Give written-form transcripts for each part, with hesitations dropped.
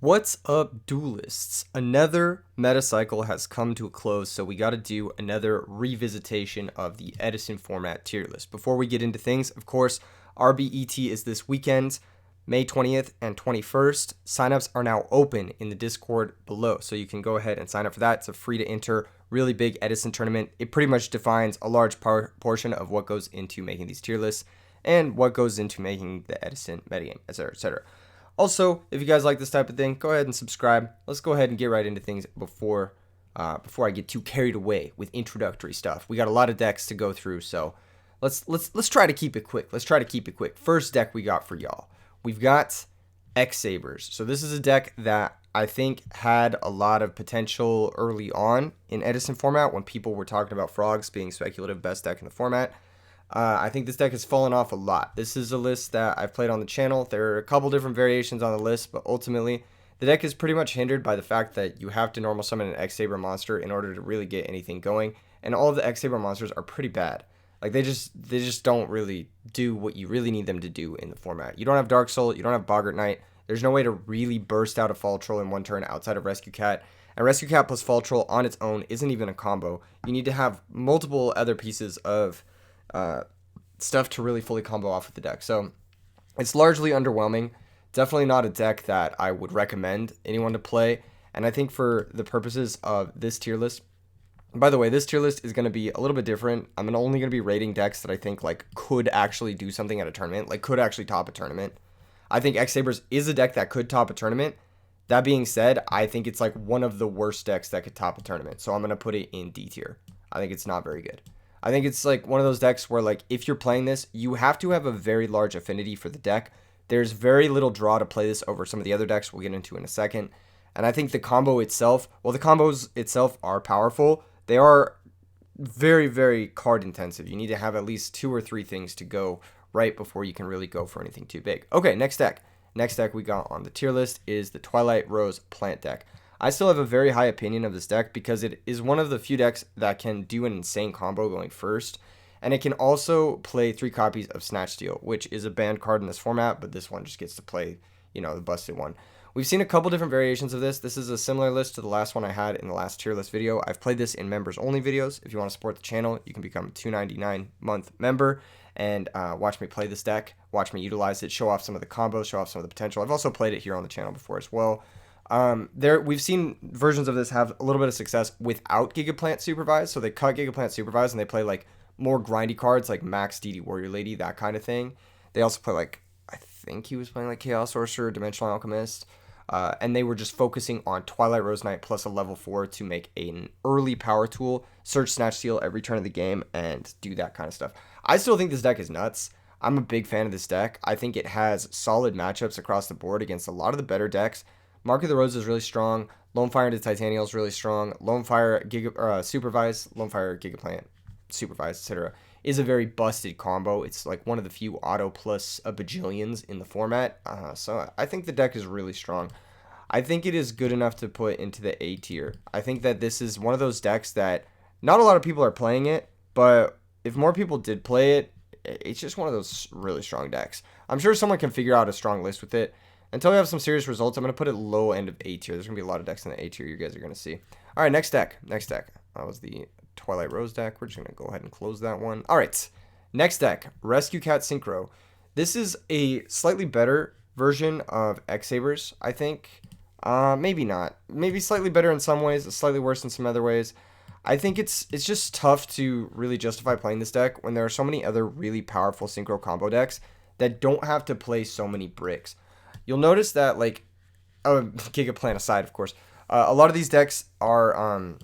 What's up, duelists? Another meta cycle has come to a close, so we got to do another revisitation of the Edison format tier list. Before we get into things, of course, RBET is this weekend, May 20th and 21st. Signups are now open in the Discord below, so you can go ahead and sign up for that. It's a free to enter, really big Edison tournament. It pretty much defines a large portion of what goes into making these tier lists and what goes into making the Edison metagame, etc., etc. Also, if you guys like this type of thing, go ahead and subscribe. Let's go ahead and get right into things before I get too carried away with introductory stuff. We got a lot of decks to go through, so let's try to keep it quick. First deck we got for y'all. We've got Sabers. So this is a deck that I think had a lot of potential early on in Edison format when people were talking about frogs being speculative best deck in the format. I think this deck has fallen off a lot. This is a list that I've played on the channel. There are a couple different variations on the list, but ultimately, the deck is pretty much hindered by the fact that you have to normal summon an X-Saber monster in order to really get anything going, and all of the X-Saber monsters are pretty bad. Like, they just don't really do what you really need them to do in the format. You don't have Dark Soul, you don't have Boggart Knight. There's no way to really burst out a Fall Troll in one turn outside of Rescue Cat. And Rescue Cat plus Fall Troll on its own isn't even a combo. You need to have multiple other pieces of stuff to really fully combo off with the deck. So it's largely underwhelming. Definitely not a deck that I would recommend anyone to play. And I think for the purposes of this tier list, by the way, this tier list is going to be a little bit different. I'm only going to be rating decks that I think like could actually do something at a tournament, like could actually top a tournament. I think X-Sabers is a deck that could top a tournament. That being said, I think it's like one of the worst decks that could top a tournament. So I'm going to put it in D tier. I think it's not very good. I think it's like one of those decks where like if you're playing this, you have to have a very large affinity for the deck. There's very little draw to play this over some of the other decks we'll get into in a second. And I think the combo itself, well, the combos itself are powerful. They are very, very card intensive. You need to have at least 2 or 3 things to go right before you can really go for anything too big. Okay, next deck. Next deck we got on the tier list is the Twilight Rose plant deck. I still have a very high opinion of this deck because it is one of the few decks that can do an insane combo going first. And it can also play 3 copies of Snatch Steal, which is a banned card in this format, but this one just gets to play, the busted one. We've seen a couple different variations of this. This is a similar list to the last one I had in the last tier list video. I've played this in members only videos. If you want to support the channel, you can become a $2.99 month member and watch me play this deck, watch me utilize it, show off some of the combos, show off some of the potential. I've also played it here on the channel before as well. We've seen versions of this have a little bit of success without Gigaplant Supervised. So they cut Gigaplant Supervised and they play like more grindy cards like Max DD Warrior Lady, that kind of thing. They also play like, I think he was playing like Chaos Sorcerer, Dimensional Alchemist. And they were just focusing on Twilight Rose Knight plus a level 4 to make an early power tool, search Snatch Steal every turn of the game, and do that kind of stuff. I still think this deck is nuts. I'm a big fan of this deck. I think it has solid matchups across the board against a lot of the better decks. Mark of the Rose is really strong. Lone Fire into Titanial is really strong. Lone Fire Supervised, Lone Fire Gigaplant Supervised, etc. is a very busted combo. It's like one of the few auto plus a bajillions in the format. So I think the deck is really strong. I think it is good enough to put into the A tier. I think that this is one of those decks that not a lot of people are playing it, but if more people did play it, it's just one of those really strong decks. I'm sure someone can figure out a strong list with it. Until we have some serious results, I'm going to put it low end of A tier. There's going to be a lot of decks in the A tier you guys are going to see. All right, next deck. That was the Twilight Rose deck. We're just going to go ahead and close that one. All right, next deck, Rescue Cat Synchro. This is a slightly better version of X-Sabers, I think. Maybe not. Maybe slightly better in some ways, slightly worse in some other ways. I think it's just tough to really justify playing this deck when there are so many other really powerful Synchro combo decks that don't have to play so many bricks. You'll notice that, like, Gigaplant aside, of course, a lot of these decks are,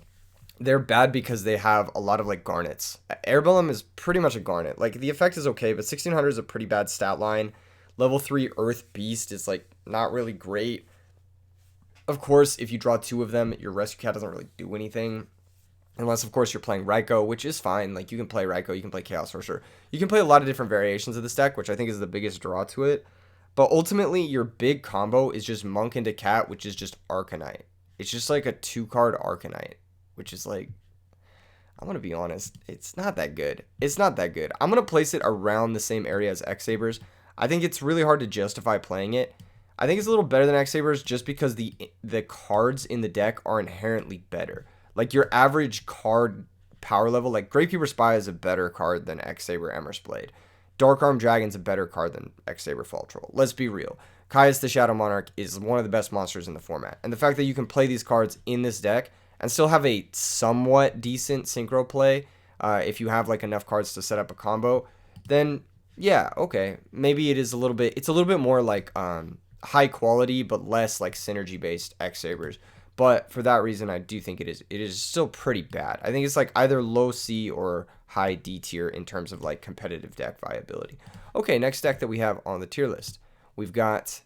they're bad because they have a lot of, like, garnets. Airbellum is pretty much a garnet. Like, the effect is okay, but 1600 is a pretty bad stat line. Level 3 Earth Beast is, like, not really great. Of course, if you draw 2 of them, your Rescue Cat doesn't really do anything. Unless, of course, you're playing Raikou, which is fine. Like, you can play Raikou, you can play Chaos Sorcerer. You can play a lot of different variations of this deck, which I think is the biggest draw to it. But ultimately, your big combo is just Monk into Cat, which is just Arcanite. It's just like a 2-card Arcanite, which is like, I'm going to be honest, it's not that good. I'm going to place it around the same area as X-Sabers. I think it's really hard to justify playing it. I think it's a little better than X Sabers just because the cards in the deck are inherently better. Like your average card power level, like Grapekeeper Spy is a better card than X Saber Emer's Blade. Dark Arm Dragon's a better card than X Saber Fall Troll. Let's be real. Caius the Shadow Monarch is one of the best monsters in the format. And the fact that you can play these cards in this deck and still have a somewhat decent synchro play, if you have like enough cards to set up a combo, then yeah, okay. Maybe it's a little bit more like high quality but less like synergy based X Sabers. But for that reason, I do think it is still pretty bad. I think it's like either low C or high D tier in terms of like competitive deck viability. Okay, next deck that we have on the tier list, we've got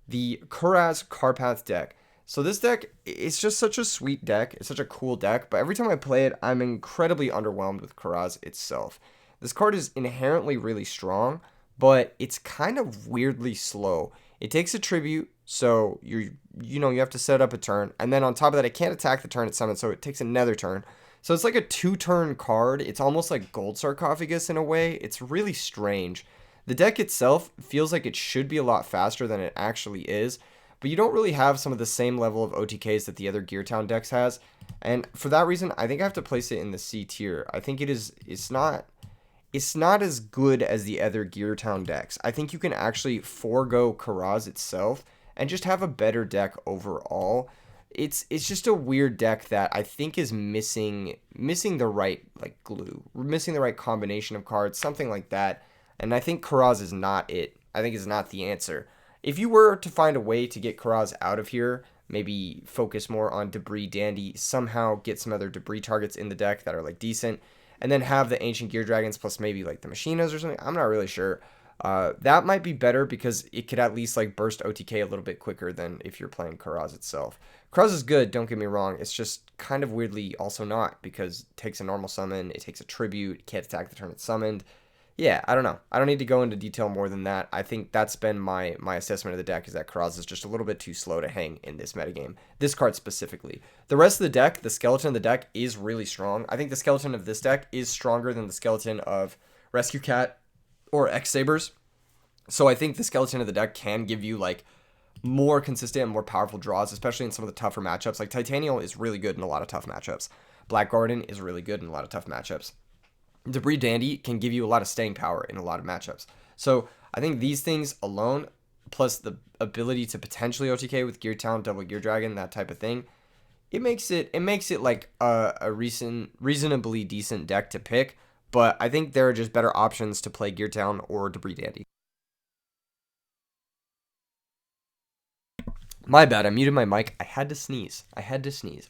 the Korres Carpath deck. So this deck, it's just such a sweet deck. It's such a cool deck, but every time I play it, I'm incredibly underwhelmed with Korres itself. This card is inherently really strong, but it's kind of weirdly slow. It takes a tribute, so you have to set up a turn, and then on top of that, it can't attack the turn it's summoned, so it takes another turn. So it's like a 2-turn card. It's almost like Gold Sarcophagus in a way. It's really strange. The deck itself feels like it should be a lot faster than it actually is, but you don't really have some of the same level of OTKs that the other Gear Town decks has, and for that reason, I think I have to place it in the C tier. I think it's not as good as the other Gear Town decks. I think you can actually forego Korres itself and just have a better deck overall. It's just a weird deck that I think is missing the right like glue, missing the right combination of cards, something like that. And I think Korres is not it. I think it's not the answer. If you were to find a way to get Korres out of here, maybe focus more on Debris Dandy, somehow get some other Debris targets in the deck that are like decent, and then have the Ancient Gear Dragons plus maybe like the Machinas or something. I'm not really sure. That might be better because it could at least like burst OTK a little bit quicker than if you're playing Korres itself. Korres is good, don't get me wrong. It's just kind of weirdly also not because it takes a normal summon, it takes a tribute, it can't attack the turn it's summoned. Yeah, I don't know. I don't need to go into detail more than that. I think that's been my assessment of the deck, is that Korres is just a little bit too slow to hang in this metagame. This card specifically. The rest of the deck, the skeleton of the deck is really strong. I think the skeleton of this deck is stronger than the skeleton of Rescue Cat or X Sabers. So I think the skeleton of the deck can give you like more consistent and more powerful draws, especially in some of the tougher matchups. Like Titanial is really good in a lot of tough matchups. Black Garden is really good in a lot of tough matchups. Debris Dandy can give you a lot of staying power in a lot of matchups. So I think these things alone, plus the ability to potentially OTK with Gear Town, Double Gear Dragon, that type of thing, it makes it like a reasonably decent deck to pick. But I think there are just better options to play Gear Town or Debris Dandy. My bad, I muted my mic. I had to sneeze.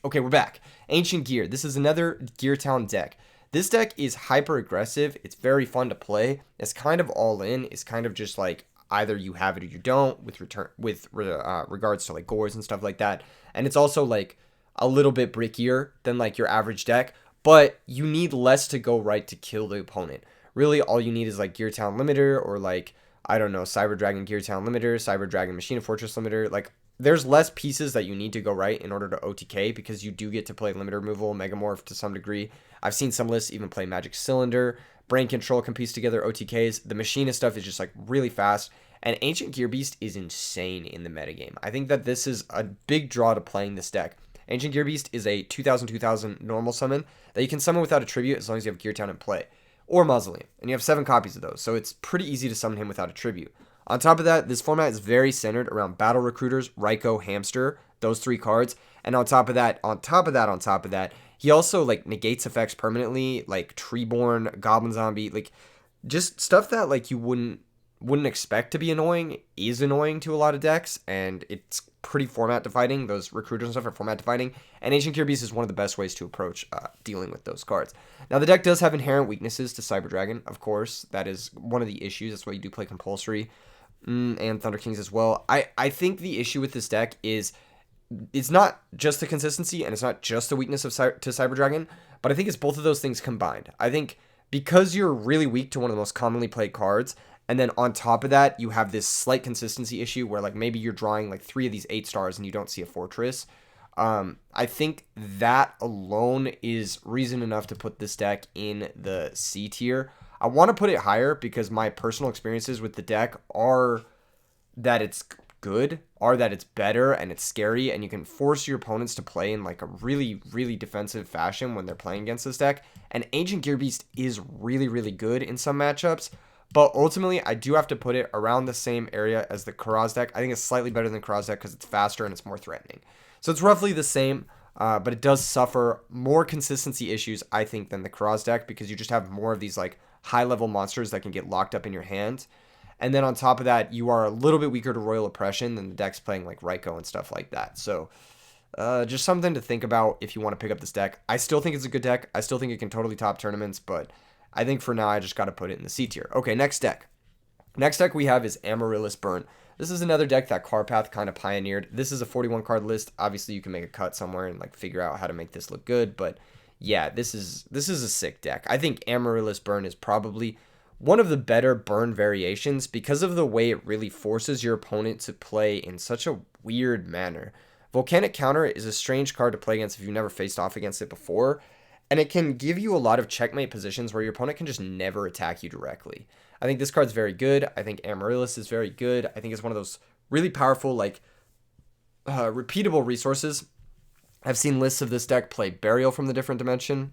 Okay, we're back. Ancient Gear. This is another Gear Town deck. This deck is hyper aggressive. It's very fun to play. It's kind of all in. It's kind of just like either you have it or you don't with regards to like gores and stuff like that. And it's also like a little bit brickier than like your average deck, but you need less to go right to kill the opponent. Really, all you need is like Gear Town Limiter or like, I don't know, Cyber Dragon Gear Town Limiter, Cyber Dragon Machina Fortress Limiter. Like, there's less pieces that you need to go right in order to OTK because you do get to play limiter removal, Megamorph to some degree. I've seen some lists even play Magic Cylinder. Brain Control can piece together OTKs. The Machina stuff is just like really fast. And Ancient Gear Beast is insane in the metagame. I think that this is a big draw to playing this deck. Ancient Gear Beast is a 2000 normal summon that you can summon without a tribute as long as you have Gear Town in play. Or Mausoleum. And you have 7 copies of those. So it's pretty easy to summon him without a tribute. On top of that, this format is very centered around Battle Recruiters, Raikou, Hamster, those 3 cards. And on top of that, he also like negates effects permanently, like Treeborn, Goblin Zombie, like just stuff that like you wouldn't expect to be annoying is annoying to a lot of decks, and it's pretty format defining. Those recruiters and stuff are format defining, and Ancient Gear Beast is one of the best ways to approach dealing with those cards. Now, the deck does have inherent weaknesses to Cyber Dragon, of course. That is one of the issues. That's why you do play Compulsory. And Thunder Kings as well. I think the issue with this deck is it's not just the consistency and it's not just the weakness to Cyber Dragon, but I think it's both of those things combined. I think because you're really weak to one of the most commonly played cards, and then on top of that, you have this slight consistency issue where like maybe you're drawing like 3 of these 8 stars and you don't see a Fortress. I think that alone is reason enough to put this deck in the C tier. I want to put it higher because my personal experiences with the deck are that it's good are that it's better and it's scary, and you can force your opponents to play in like a really, really defensive fashion when they're playing against this deck. And Ancient Gearbeast is really, really good in some matchups, but ultimately I do have to put it around the same area as the Korres deck. I think it's slightly better than the Korres deck because it's faster and it's more threatening. So it's roughly the same, but it does suffer more consistency issues, I think, than the Korres deck, because you just have more of these like high-level monsters that can get locked up in your hand. And then on top of that, you are a little bit weaker to Royal Oppression than the decks playing like Raikou and stuff like that. So just something to think about if you want to pick up this deck. I still think it's a good deck. I still think it can totally top tournaments, but I think for now I just got to put it in the C tier. Okay, next deck. Next deck we have is Amaryllis Burn. This is another deck that Carpath kind of pioneered. This is a 41 card list. Obviously, you can make a cut somewhere and like figure out how to make this look good, but yeah, this is a sick deck. I think Amaryllis Burn is probably one of the better burn variations because of the way it really forces your opponent to play in such a weird manner. Volcanic Counter is a strange card to play against if you've never faced off against it before, and it can give you a lot of checkmate positions where your opponent can just never attack you directly. I think this card's very good. I think Amaryllis is very good. I think it's one of those really powerful, like, repeatable resources. I've seen lists of this deck play Burial from the Different Dimension.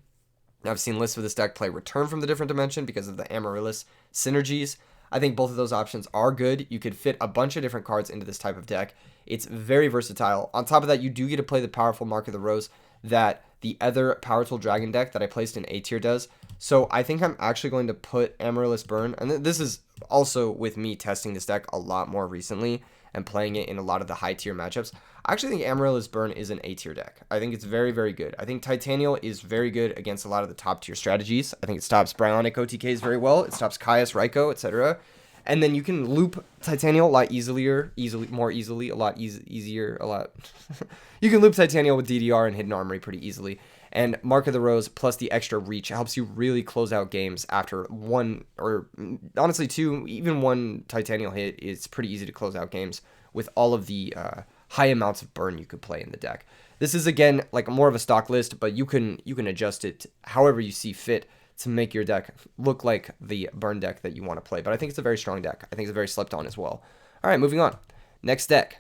I've seen lists of this deck play Return from the Different Dimension because of the Amaryllis synergies. I think both of those options are good. You could fit a bunch of different cards into this type of deck. It's very versatile. On top of that, you do get to play the powerful Mark of the Rose that the other Powerful Dragon deck that I placed in A tier does. So I think I'm actually going to put Amaryllis Burn, and this is also with me testing this deck a lot more recently and playing it in a lot of the high tier matchups. I actually think Amaryllis Burn is an A tier deck. I think it's very, very good. I think Titanial is very good against a lot of the top tier strategies. I think it stops Bryonic OTKs very well. It stops Caius, Raikou, etc. And then you can loop Titanial a lot easier. You can loop Titanial with DDR and Hidden Armory pretty easily. And Mark of the Rose plus the extra reach helps you really close out games after one, or honestly two, even one Titanial hit is pretty easy to close out games with all of the high amounts of burn you could play in the deck. This is, again, like more of a stock list, but you can adjust it however you see fit to make your deck look like the burn deck that you want to play. But I think it's a very strong deck. I think it's very slept on as well. All right, moving on. Next deck.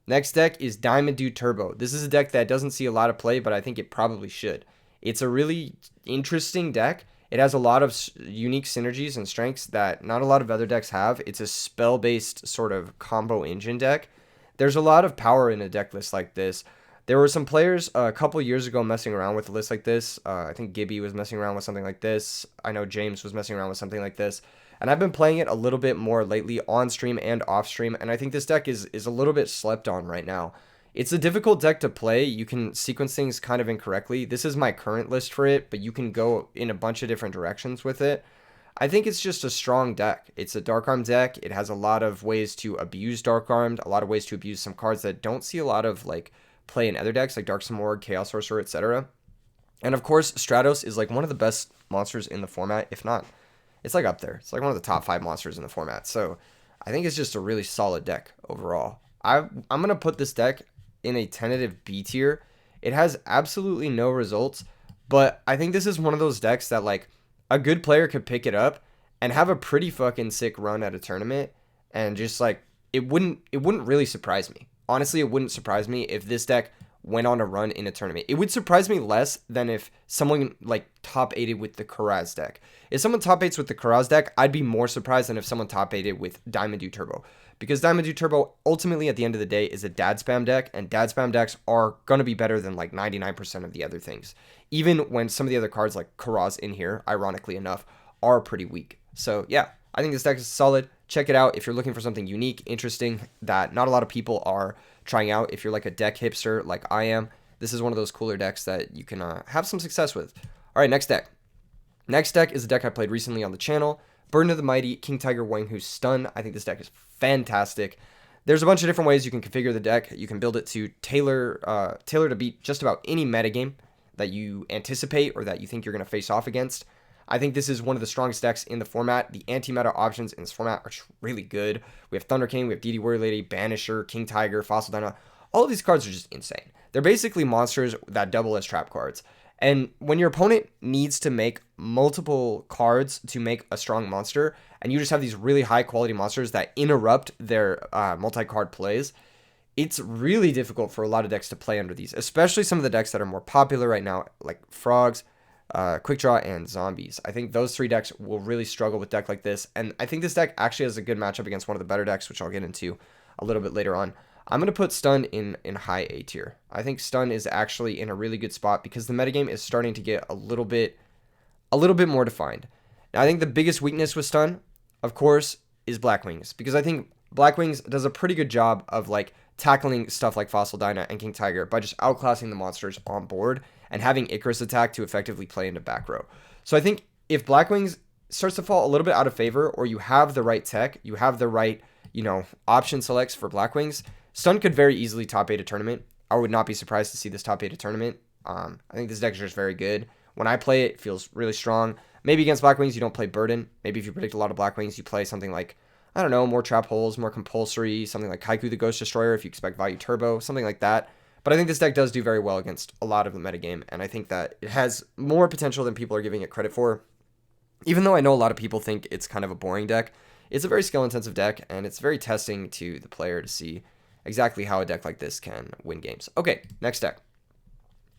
Next deck is Diamond Dude Turbo. This is a deck that doesn't see a lot of play, but I think it probably should. It's a really interesting deck. It has a lot of unique synergies and strengths that not a lot of other decks have. It's a spell-based sort of combo engine deck. There's a lot of power in a deck list like this. There were some players a couple years ago messing around with a list like this. I think Gibby was messing around with something like this. I know James was messing around with something like this. And I've been playing it a little bit more lately on stream and off stream, and I think this deck is a little bit slept on right now. It's a difficult deck to play. You can sequence things kind of incorrectly. This is my current list for it, but you can go in a bunch of different directions with it. I think it's just a strong deck. It's a Dark Arm deck. It has a lot of ways to abuse Dark Armed, a lot of ways to abuse some cards that don't see a lot of like play in other decks like Dark Simorgh, Chaos Sorcerer, etc. And of course, Stratos is like one of the best monsters in the format, if not. It's like up there. It's like one of the top 5 monsters in the format. So I think it's just a really solid deck overall. I'm going to put this deck in a tentative B tier. It has absolutely no results, but I think this is one of those decks that like a good player could pick it up and have a pretty fucking sick run at a tournament, and just like it wouldn't really surprise me. Honestly, it wouldn't surprise me if this deck went on a run in a tournament. It would surprise me less than if someone like top 8'd with the Korres deck. If someone top 8's with the Korres deck, I'd be more surprised than if someone top 8'd with Diamond Dude Turbo. Because Diamond Dude Turbo, ultimately at the end of the day, is a dad spam deck, and dad spam decks are going to be better than like 99% of the other things. Even when some of the other cards like Korres in here, ironically enough, are pretty weak. So yeah, I think this deck is solid. Check it out if you're looking for something unique, interesting, that not a lot of people are trying out. If you're like a deck hipster like I am, this is one of those cooler decks that you can have some success with. All right, next deck. Next deck is a deck I played recently on the channel. Burden of the Mighty, King Tiger Wanghu Stun. I think this deck is fantastic. There's a bunch of different ways you can configure the deck. You can build it to tailor to beat just about any metagame that you anticipate or that you think you're going to face off against. I think this is one of the strongest decks in the format. The anti-meta options in this format are really good. We have Thunder King, we have DD Warrior Lady, Banisher, King Tiger, Fossil Dyna. All of these cards are just insane. They're basically monsters that double as trap cards. And when your opponent needs to make multiple cards to make a strong monster, and you just have these really high quality monsters that interrupt their multi-card plays, it's really difficult for a lot of decks to play under these, especially some of the decks that are more popular right now, like Frogs, Quick Draw, and Zombies. I think those 3 decks will really struggle with deck like this, and I think this deck actually has a good matchup against one of the better decks, which I'll get into a little bit later on. I'm going to put Stun in high A tier. I think Stun is actually in a really good spot because the metagame is starting to get a little bit more defined. Now, I think the biggest weakness with Stun, of course, is Black Wings, because I think Black Wings does a pretty good job of like tackling stuff like Fossil Dyna and King Tiger by just outclassing the monsters on board and having Icarus attack to effectively play into back row. So I think if Black Wings starts to fall a little bit out of favor, or you have the right tech, you have the right, option selects for Black Wings, Stun could very easily top 8 a tournament. I would not be surprised to see this top 8 a tournament. I think this deck is just very good. When I play it, it feels really strong. Maybe against Black Wings, you don't play Burden. Maybe if you predict a lot of Black Wings, you play something like, I don't know, more Trap Holes, more Compulsory, something like Haiku the Ghost Destroyer if you expect Value Turbo, something like that. But I think this deck does do very well against a lot of the metagame, and I think that it has more potential than people are giving it credit for. Even though I know a lot of people think it's kind of a boring deck, it's a very skill-intensive deck, and it's very testing to the player to see exactly how a deck like this can win games. Okay, next deck.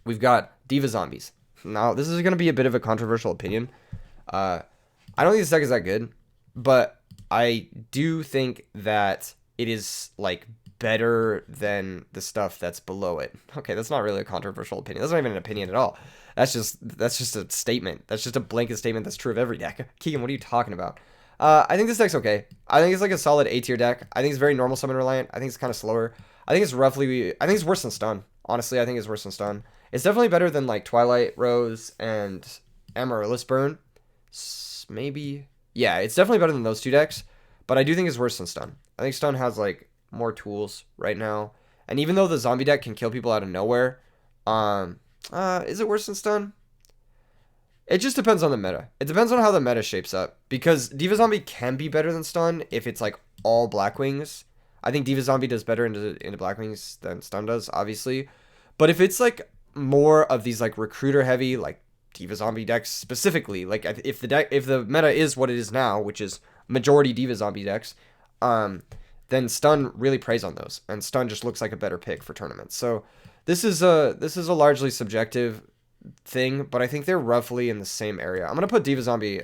We've got Diva Zombies. Now, this is going to be a bit of a controversial opinion. I don't think this deck is that good, but I do think that it is, like, better than the stuff that's below it. Okay, that's not really a controversial opinion. That's not even an opinion at all. That's just a statement. That's just a blanket statement that's true of every deck. Keegan, what are you talking about? I think this deck's okay. I think it's like a solid A tier deck. I think it's very normal summon reliant. I think it's kind of slower. I think it's worse than Stun. Honestly, I think it's worse than Stun. It's definitely better than like Twilight Rose and Amaryllis Burn. Maybe. Yeah, it's definitely better than those 2 decks. But I do think it's worse than Stun. I think Stun has like more tools right now. And even though the zombie deck can kill people out of nowhere, is it worse than Stun? It just depends on the meta. It depends on how the meta shapes up. Because Diva Zombie can be better than Stun if it's like all Black Wings. I think Diva Zombie does better into Black Wings than Stun does, obviously. But if it's like more of these like recruiter heavy, like Diva Zombie decks specifically, like if the meta is what it is now, which is majority Diva Zombie decks, then Stun really preys on those, and Stun just looks like a better pick for tournaments. So this is a largely subjective thing, but I think they're roughly in the same area. I'm gonna put Diva Zombie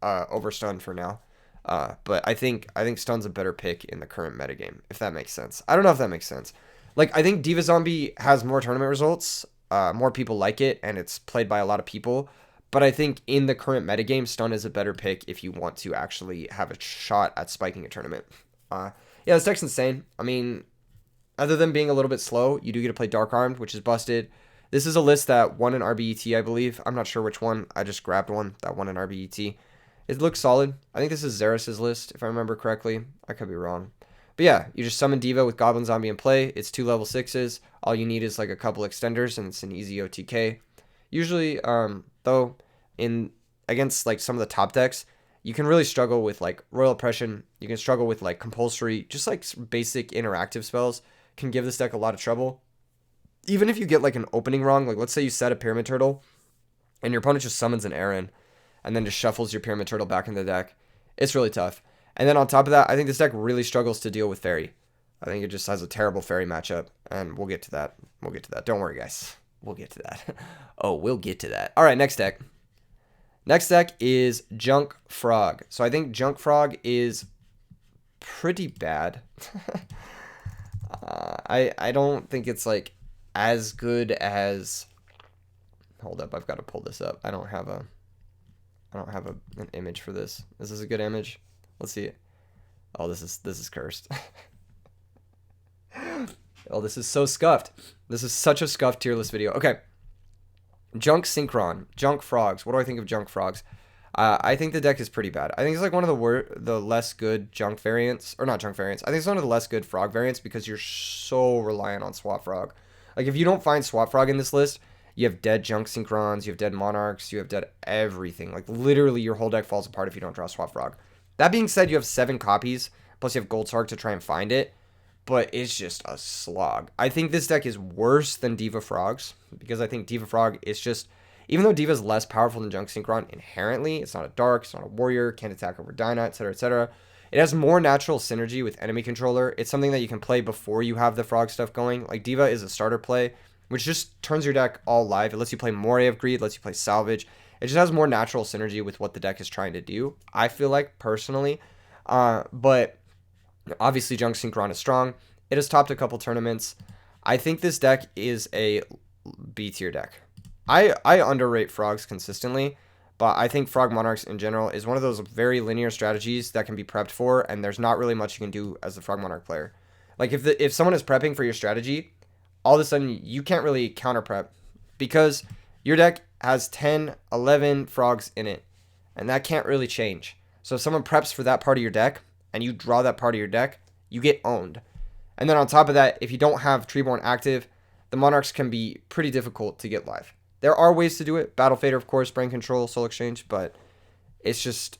over Stun for now, but I think Stun's a better pick in the current metagame, if that makes sense. I don't know if that makes sense. Like, I think Diva Zombie has more tournament results, more people like it, and it's played by a lot of people. But I think in the current metagame, Stun is a better pick if you want to actually have a shot at spiking a tournament. Yeah, this deck's insane. I mean, other than being a little bit slow, you do get to play Dark Armed, which is busted. This is a list that won an RBET, I believe. I'm not sure which one. I just grabbed one that won an RBET. It looks solid. I think this is Xeris' list, if I remember correctly. I could be wrong. But yeah, you just summon Diva with Goblin Zombie in play. It's 2 level 6s. All you need is like a couple extenders, and it's an easy OTK. Usually, though, against like some of the top decks, you can really struggle with like Royal Oppression. You can struggle with like Compulsory. Just like basic interactive spells can give this deck a lot of trouble. Even if you get like an opening wrong, like let's say you set a Pyramid Turtle and your opponent just summons an Aaron and then just shuffles your Pyramid Turtle back in the deck, it's really tough. And then on top of that, I think this deck really struggles to deal with Fairy. I think it just has a terrible Fairy matchup, and we'll get to that. Don't worry, guys. We'll get to that. We'll get to that. All right, next deck. Next deck is Junk Frog. So I think Junk Frog is pretty bad. I don't think it's like as good as. Hold up, I've got to pull this up. I don't have an image for this. Is this a good image? Let's see it. Oh, this is cursed. Oh, this is so scuffed. This is such a scuffed tier list video. Okay. Junk Synchron. Junk Frogs. What do I think of Junk Frogs? I think the deck is pretty bad. I think it's like one of the less good Junk variants. Or not Junk variants. I think it's one of the less good Frog variants because you're so reliant on Swap Frog. Like, if you don't find Swap Frog in this list, you have dead Junk Synchrons, you have dead Monarchs, you have dead everything. Like, literally, your whole deck falls apart if you don't draw Swap Frog. That being said, you have 7 copies, plus you have Gold Sark to try and find it, but it's just a slog. I think this deck is worse than Diva Frogs, because I think Diva Frog is just, Even though Diva is less powerful than Junk Synchron inherently, it's not a Dark, it's not a Warrior, can't attack over Dyna, etc., etc. It has more natural synergy with enemy controller. It's something that you can play before you have the frog stuff going. Like, Diva is a starter play, which just turns your deck all live. It lets you play Moray of Greed, lets you play Salvage. It just has more natural synergy with what the deck is trying to do, I feel like, personally. But obviously, Junk Synchron is strong. It has topped a couple tournaments. I think this deck is a B tier deck. I underrate frogs consistently, but I think Frog Monarchs in general is one of those very linear strategies that can be prepped for, and there's not really much you can do as a Frog Monarch player. Like, if someone is prepping for your strategy, all of a sudden you can't really counter prep because your deck has 10, 11 frogs in it, and that can't really change. So if someone preps for that part of your deck, and you draw that part of your deck, you get owned. And then on top of that, if you don't have Treeborn active, the Monarchs can be pretty difficult to get live. There are ways to do it. Battle Fader, of course, Brain Control, Soul Exchange, but it's just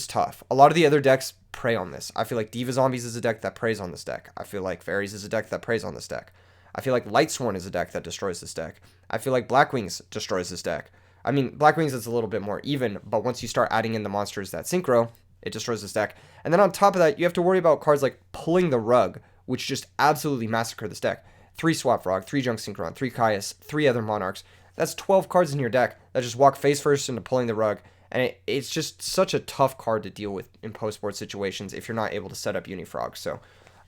tough. A lot of the other decks prey on this. I feel like Diva Zombies is a deck that preys on this deck. I feel like Fairies is a deck that preys on this deck. I feel like Lightsworn is a deck that destroys this deck. I feel like Blackwings destroys this deck. I mean, Blackwings is a little bit more even, but once you start adding in the monsters that synchro, it destroys this deck. And then on top of that, you have to worry about cards like Pulling the Rug, which just absolutely massacre this deck. 3 Swap Frog, 3 Junk Synchron, 3 Caius, 3 other Monarchs. That's 12 cards in your deck that just walk face first into Pulling the Rug. And it's just such a tough card to deal with in post-board situations if you're not able to set up Unifrog. So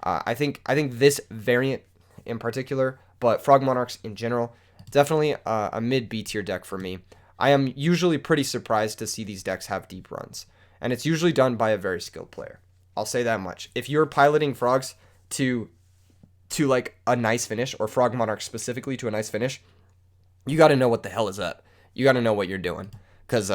I think this variant in particular, but Frog Monarchs in general, definitely a mid-B tier deck for me. I am usually pretty surprised to see these decks have deep runs. And it's usually done by a very skilled player. I'll say that much. If you're piloting frogs to like a nice finish, or Frog Monarch specifically to a nice finish, you got to know what the hell is up. You got to know what you're doing, because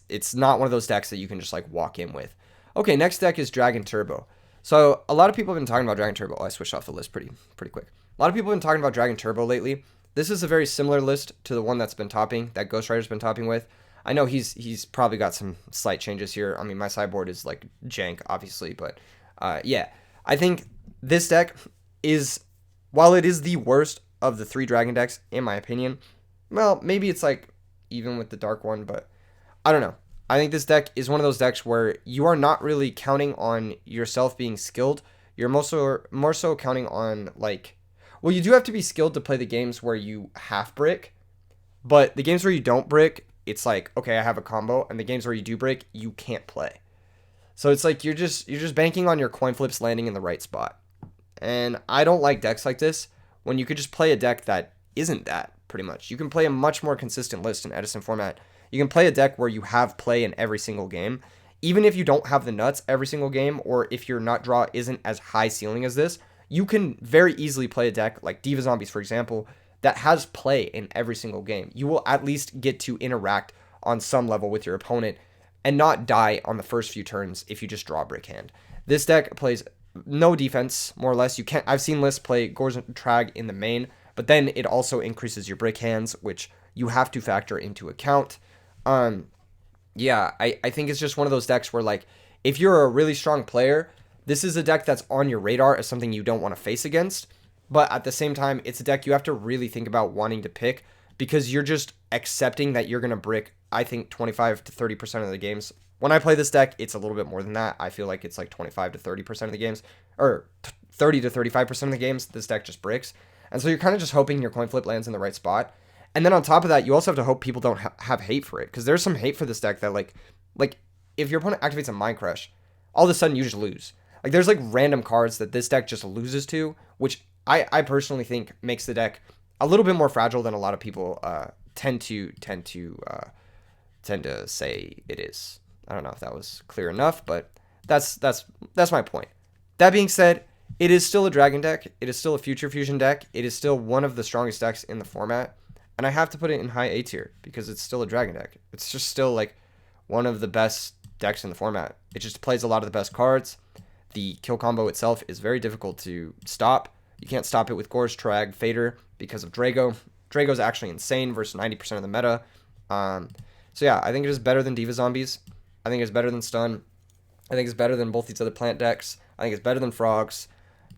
it's not one of those decks that you can just like walk in with. Okay, next deck is Dragon Turbo. So a lot of people have been talking about Dragon Turbo. Oh, I switched off the list pretty quick. A lot of people have been talking about Dragon Turbo lately. This is a very similar list to the one that's been topping, that Ghost Rider's been topping with. I know he's probably got some slight changes here. I mean, my sideboard is like jank, obviously, but yeah. I think this deck is, while it is the worst of the 3 dragon decks, in my opinion, well, maybe it's like even with the dark one, but I don't know. I think this deck is one of those decks where you are not really counting on yourself being skilled. You're more so counting on, like, well, you do have to be skilled to play the games where you half brick, but the games where you don't brick, it's like, okay, I have a combo, and the games where you do break, you can't play. So it's like you're just banking on your coin flips landing in the right spot. And I don't like decks like this when you could just play a deck that isn't that, pretty much. You can play a much more consistent list in Edison format. You can play a deck where you have play in every single game. Even if you don't have the nuts every single game, or if your nut draw isn't as high ceiling as this, you can very easily play a deck like Diva Zombies, for example, that has play in every single game. You will at least get to interact on some level with your opponent and not die on the first few turns if you just draw a brick hand. This deck plays no defense, more or less. You can't. I've seen lists play Gors and Trag in the main, but then it also increases your brick hands, which you have to factor into account. Yeah, I think it's just one of those decks where, like, if you're a really strong player, this is a deck that's on your radar as something you don't want to face against. But at the same time, it's a deck you have to really think about wanting to pick, because you're just accepting that you're going to brick, I think, 25 to 30% of the games. When I play this deck, it's a little bit more than that. I feel like it's like 25 to 30% of the games, or 30 to 35% of the games, this deck just bricks. And so you're kind of just hoping your coin flip lands in the right spot. And then on top of that, you also have to hope people don't have hate for it, because there's some hate for this deck that, like if your opponent activates a Mind Crush, all of a sudden you just lose. Like, there's like random cards that this deck just loses to, which I personally think makes the deck a little bit more fragile than a lot of people tend to say it is. I don't know if that was clear enough, but that's my point. That being said, it is still a dragon deck. It is still a future fusion deck. It is still one of the strongest decks in the format, and I have to put it in high A tier because it's still a dragon deck. It's just still like one of the best decks in the format. It just plays a lot of the best cards. The kill combo itself is very difficult to stop. You can't stop it with Gors, Trag, Fader because of Drago. Drago's actually insane versus 90% of the meta. So yeah, I think it is better than Diva Zombies. I think it's better than Stun. I think it's better than both these other plant decks. I think it's better than Frogs.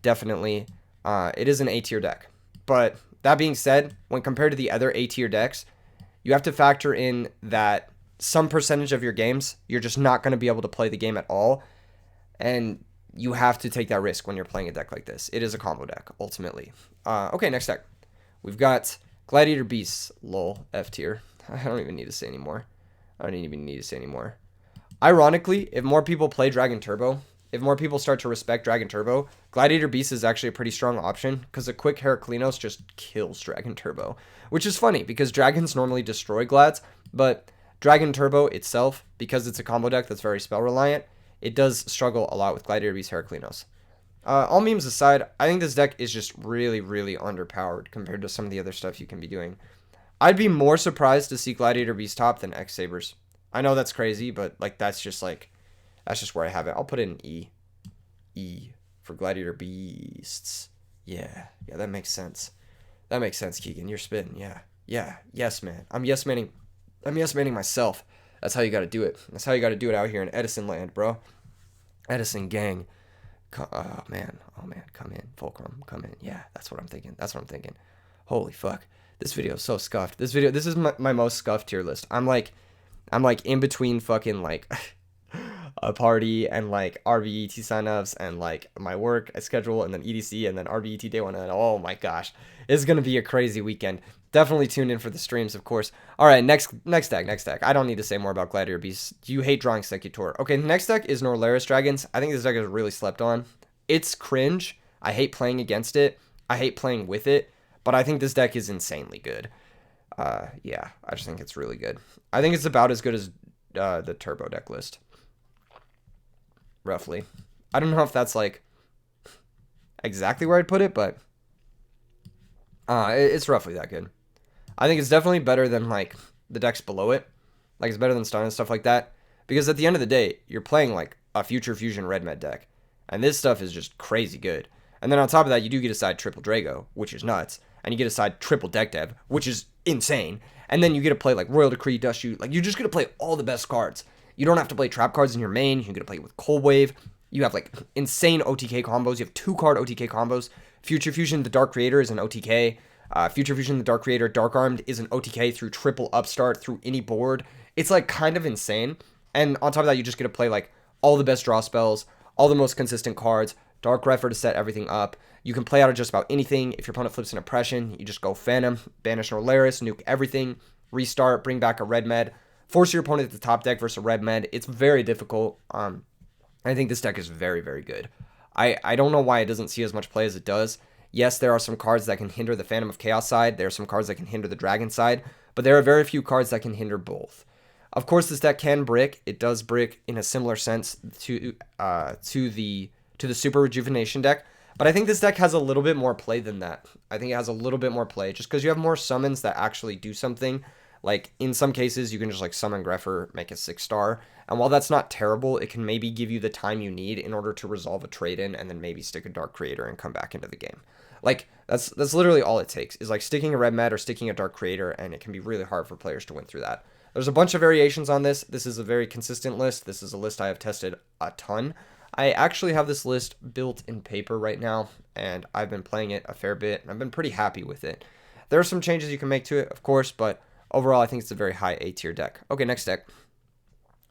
Definitely. It is an A tier deck. But that being said, when compared to the other A tier decks, you have to factor in that some percentage of your games, you're just not going to be able to play the game at all. And you have to take that risk when you're playing a deck like this. It is a combo deck, ultimately. Okay, next deck. We've got Gladiator Beasts, lol, F tier. I don't even need to say anymore. I don't even need to say anymore. Ironically, if more people play Dragon Turbo, if more people start to respect Dragon Turbo, Gladiator Beast is actually a pretty strong option because a quick Heraclinos just kills Dragon Turbo, which is funny because dragons normally destroy Glads, but Dragon Turbo itself, because it's a combo deck that's very spell reliant, it does struggle a lot with Gladiator Beast Heraclinos. All memes aside, I think this deck is just really, really underpowered compared to some of the other stuff you can be doing. I'd be more surprised to see Gladiator Beast top than X Sabers. I know that's crazy, but like that's just where I have it. I'll put it in E. E for Gladiator Beasts. Yeah, that makes sense. That makes sense, Keegan. You're spitting. Yeah. Yes, man. I'm yes manning myself. That's how you got to do it. That's how you got to do it out here in Edison land, bro. Edison gang. Oh man, come in, Fulcrum, come in. Yeah, that's what I'm thinking. Holy fuck, this video is so scuffed. This is my most scuffed tier list. I'm like in between fucking like a party and like RBET signups and like my work schedule and then EDC and then RBET day one and oh my gosh, it's gonna be a crazy weekend. Definitely tune in for the streams, of course. All right, next deck. I don't need to say more about Gladiator Beasts. You hate drawing Secutor. Okay, next deck is Norris Dragons. I think this deck is really slept on. It's cringe. I hate playing against it. I hate playing with it. But I think this deck is insanely good. Yeah, I just think it's really good. I think it's about as good as the Turbo deck list. Roughly. I don't know if that's like exactly where I'd put it, but it's roughly that good. I think it's definitely better than like the decks below it. Like it's better than Stun and stuff like that. Because at the end of the day, you're playing like a Future Fusion Red Med deck. And this stuff is just crazy good. And then on top of that, you do get a side triple Drago, which is nuts. And you get a side triple Deck Dev, which is insane. And then you get to play like Royal Decree, Dust Shoot. Like you're just going to play all the best cards. You don't have to play trap cards in your main. You can get to play with Cold Wave. You have like insane OTK combos. You have 2-card OTK combos. Future Fusion, the Dark Creator is an OTK. Future Fusion, the Dark Creator, Dark Armed is an OTK through triple Upstart through any board. It's like kind of insane. And on top of that, you just get to play like all the best draw spells, all the most consistent cards, Dark Refer to set everything up. You can play out of just about anything. If your opponent flips an Oppression, you just go Phantom, banish Norlaris, nuke everything, restart, bring back a Red Med, force your opponent to the top deck versus a Red Med. It's very difficult. I think this deck is very, very good. I don't know why it doesn't see as much play as it does. Yes, there are some cards that can hinder the Phantom of Chaos side. There are some cards that can hinder the Dragon side. But there are very few cards that can hinder both. Of course, this deck can brick. It does brick in a similar sense to the Super Rejuvenation deck. But I think this deck has a little bit more play than that. I think it has a little bit more play just because you have more summons that actually do something. Like, in some cases, you can just, like, summon Greffer, make a 6-star. And while that's not terrible, it can maybe give you the time you need in order to resolve a trade-in and then maybe stick a Dark Creator and come back into the game. Like, that's literally all it takes, is, like, sticking a Red Mat or sticking a Dark Creator, and it can be really hard for players to win through that. There's a bunch of variations on this. This is a very consistent list. This is a list I have tested a ton. I actually have this list built in paper right now, and I've been playing it a fair bit, and I've been pretty happy with it. There are some changes you can make to it, of course, but overall, I think it's a very high A-tier deck. Okay, next deck.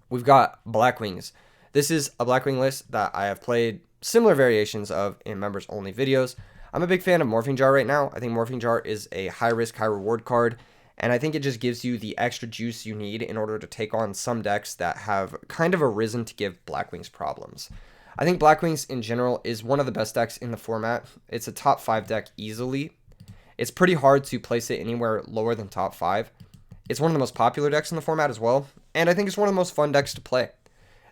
We've got Blackwings. This is a Blackwing list that I have played similar variations of in members-only videos. I'm a big fan of Morphing Jar right now. I think Morphing Jar is a high-risk, high-reward card, and I think it just gives you the extra juice you need in order to take on some decks that have kind of arisen to give Blackwings problems. I think Blackwings in general is one of the best decks in the format. It's a top 5 deck easily. It's pretty hard to place it anywhere lower than top 5. It's one of the most popular decks in the format as well, and I think it's one of the most fun decks to play.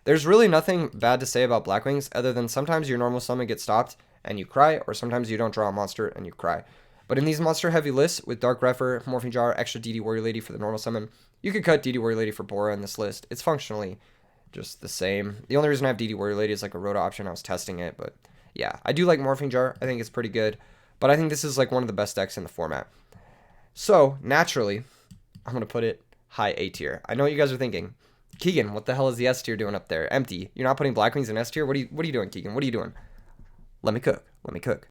There's really nothing bad to say about Blackwings other than sometimes your normal summon gets stopped and you cry, or sometimes you don't draw a monster and you cry. But in these monster-heavy lists with Dark Refer, Morphing Jar, extra DD Warrior Lady for the normal summon, you could cut DD Warrior Lady for Bora in this list. It's functionally just the same. The only reason I have DD Warrior Lady is like a Rhoda option. I was testing it, but yeah. I do like Morphing Jar. I think it's pretty good. But I think this is like one of the best decks in the format. So, naturally, I'm going to put it high A tier. I know what you guys are thinking. Keegan, what the hell is the S tier doing up there? Empty. You're not putting Blackwings in S tier? What are you doing, Keegan? What are you doing? Let me cook. Let me cook.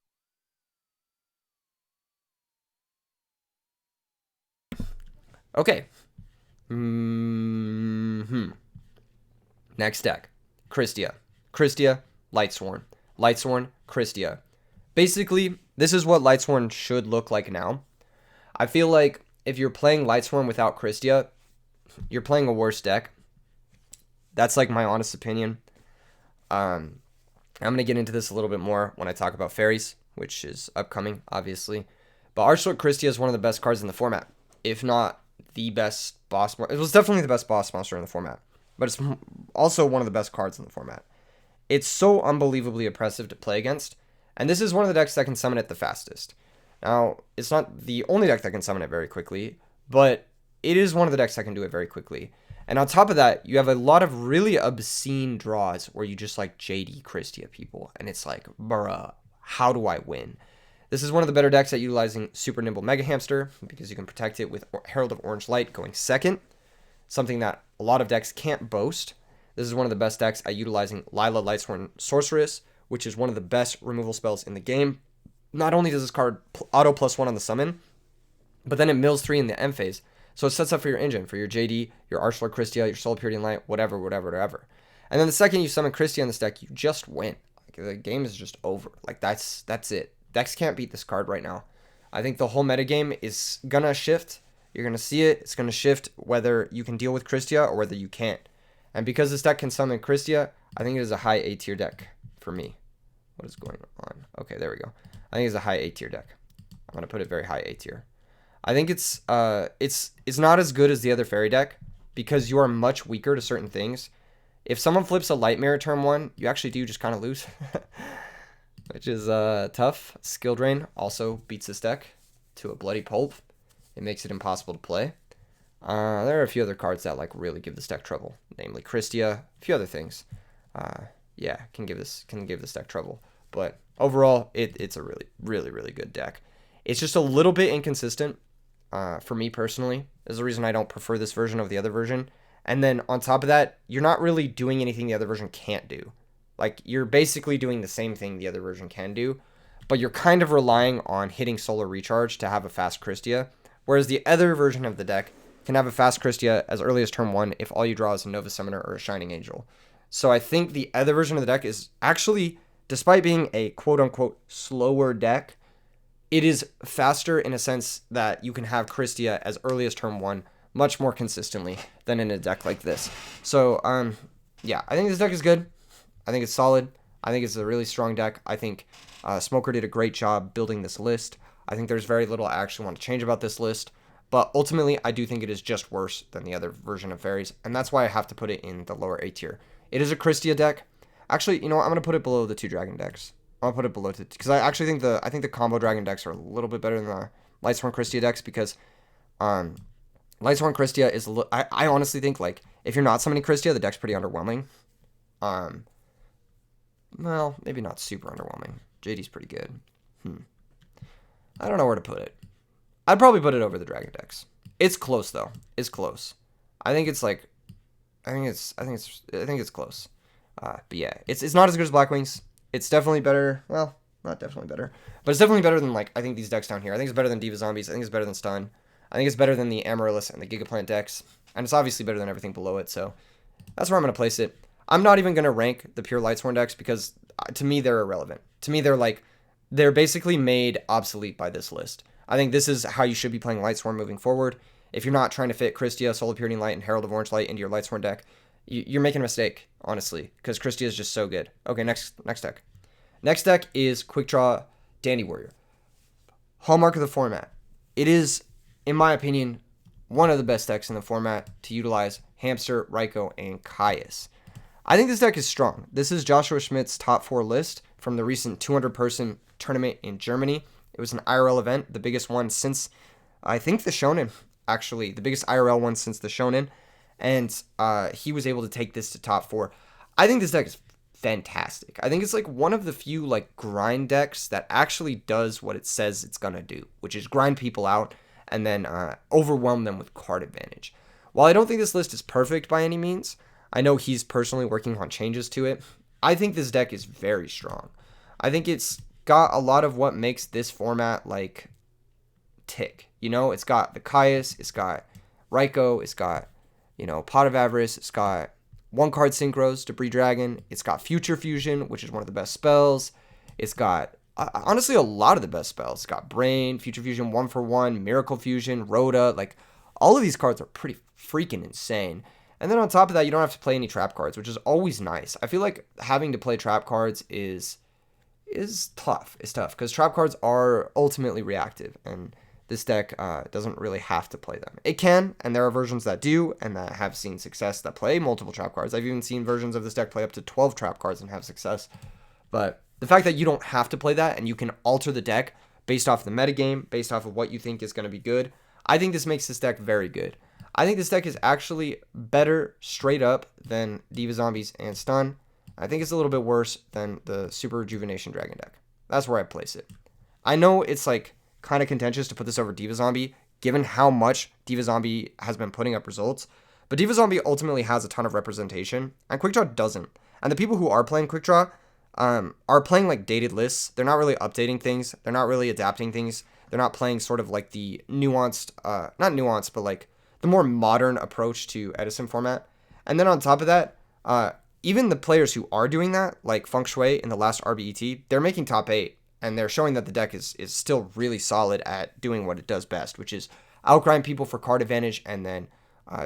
Okay. Next deck. Christia. Christia, Lightsworn. Lightsworn, Christia. Basically, this is what Lightsworn should look like now. I feel like if you're playing Lightsworn without Christia, you're playing a worse deck. That's like my honest opinion. I'm going to get into this a little bit more when I talk about Fairies, which is upcoming, obviously. But Archlord Christia is one of the best cards in the format, if not the best boss. It was definitely the best boss monster in the format, but it's also one of the best cards in the format. It's so unbelievably oppressive to play against, and this is one of the decks that can summon it the fastest. Now, it's not the only deck that can summon it very quickly, but it is one of the decks that can do it very quickly. And on top of that, you have a lot of really obscene draws where you just like JD Christia people, and it's like, bruh, how do I win? This is one of the better decks at utilizing Super Nimble Mega Hamster because you can protect it with Herald of Orange Light going second, something that a lot of decks can't boast. This is one of the best decks at utilizing Lila Lightsworn Sorceress, which is one of the best removal spells in the game. Not only does this card auto +1 on the summon, but then it mills 3 in the end phase. So it sets up for your engine, for your JD, your Archlord Christia, your Soul Purity Light, whatever. And then the second you summon Christia in this deck, you just win. Like, the game is just over. Like, that's it. Decks can't beat this card right now. I think the whole metagame is going to shift. You're going to see it. It's going to shift whether you can deal with Christia or whether you can't. And because this deck can summon Christia, I think it is a high A tier deck for me. What is going on? Okay, there we go. I think it's a high A tier deck. I'm going to put it very high A tier. I think it's not as good as the other fairy deck because you are much weaker to certain things. If someone flips a Light Mirror turn 1, you actually do just kind of lose. Which is tough. Skill Drain also beats this deck to a bloody pulp. It makes it impossible to play. There are a few other cards that like really give this deck trouble, namely Christia, a few other things. Yeah, can give this deck trouble. But overall, it's a really good deck. It's just a little bit inconsistent for me personally. There's a reason I don't prefer this version of the other version. And then on top of that, you're not really doing anything the other version can't do. Like, you're basically doing the same thing the other version can do, but you're kind of relying on hitting Solar Recharge to have a fast Christia, whereas the other version of the deck can have a fast Christia as early as turn 1 if all you draw is a Nova Summoner or a Shining Angel. So I think the other version of the deck is actually, despite being a quote-unquote slower deck, it is faster in a sense that you can have Christia as early as turn 1 much more consistently than in a deck like this. So, yeah, I think this deck is good. I think it's solid. I think it's a really strong deck. I think Smoker did a great job building this list. I think there's very little I actually want to change about this list. But ultimately, I do think it is just worse than the other version of Fairies. And that's why I have to put it in the lower A tier. It is a Christia deck. Actually, you know what? I'm going to put it below the 2 Dragon decks. I'll put it below it because I actually think the combo Dragon decks are a little bit better than the Lightsworn Christia decks because Lightsworn Christia is I honestly think like if you're not summoning Christia, the deck's pretty underwhelming. Well, maybe not super underwhelming. JD's pretty good. I don't know where to put it. I'd probably put it over the Dragon decks. It's close though. It's close. I think it's close. But yeah, it's not as good as Black Wings. It's definitely better. Well, not definitely better, but it's definitely better than like I think these decks down here. I think it's better than Diva Zombies. I think it's better than Stun. I think it's better than the Amaryllis and the Gigaplant decks, and it's obviously better than everything below it. So that's where I'm gonna place it. I'm not even gonna rank the pure Lightsworn decks because to me they're irrelevant. To me they're basically made obsolete by this list. I think this is how you should be playing Lightsworn moving forward. If you're not trying to fit Christia, Solar Purity Light, and Herald of Orange Light into your Lightsworn deck, you're making a mistake, honestly, because Christia is just so good. Okay, next deck. Next deck is Quick Draw Dandy Warrior. Hallmark of the format. It is, in my opinion, one of the best decks in the format to utilize Hamster, Raikou, and Caius. I think this deck is strong. This is Joshua Schmidt's top 4 list from the recent 200-person tournament in Germany. It was an IRL event, the biggest one since, I think, the Shonen, actually. The biggest IRL one since the Shonen. And he was able to take this to top 4. I think this deck is fantastic. I think it's like one of the few like grind decks that actually does what it says it's going to do, which is grind people out and then overwhelm them with card advantage. While I don't think this list is perfect by any means, I know he's personally working on changes to it. I think this deck is very strong. I think it's got a lot of what makes this format like tick. You know, it's got the Caius, it's got Raikou, it's got Pot of Avarice. It's got 1-card synchros to breed dragon. It's got Future Fusion, which is one of the best spells. It's got honestly a lot of the best spells. It's got Brain, Future Fusion, 1-for-1, Miracle Fusion, Rhoda. Like, all of these cards are pretty freaking insane. And then on top of that, you don't have to play any trap cards, which is always nice. I feel like having to play trap cards is tough. It's tough because trap cards are ultimately reactive, and this deck doesn't really have to play them. It can, and there are versions that do, and that have seen success that play multiple trap cards. I've even seen versions of this deck play up to 12 trap cards and have success. But the fact that you don't have to play that, and you can alter the deck based off the metagame, based off of what you think is going to be good, I think this makes this deck very good. I think this deck is actually better straight up than Diva Zombies and Stun. I think it's a little bit worse than the Super Rejuvenation Dragon deck. That's where I place it. I know it's like kind of contentious to put this over Diva Zombie, given how much Diva Zombie has been putting up results. But Diva Zombie ultimately has a ton of representation, and Quick Draw doesn't. And the people who are playing Quick Draw are playing like dated lists. They're not really updating things. They're not really adapting things. They're not playing sort of like the nuanced, not nuanced, but like the more modern approach to Edison format. And then on top of that, even the players who are doing that, like Feng Shui in the last RBET, they're making top 8, and they're showing that the deck is still really solid at doing what it does best, which is outgrind people for card advantage, and then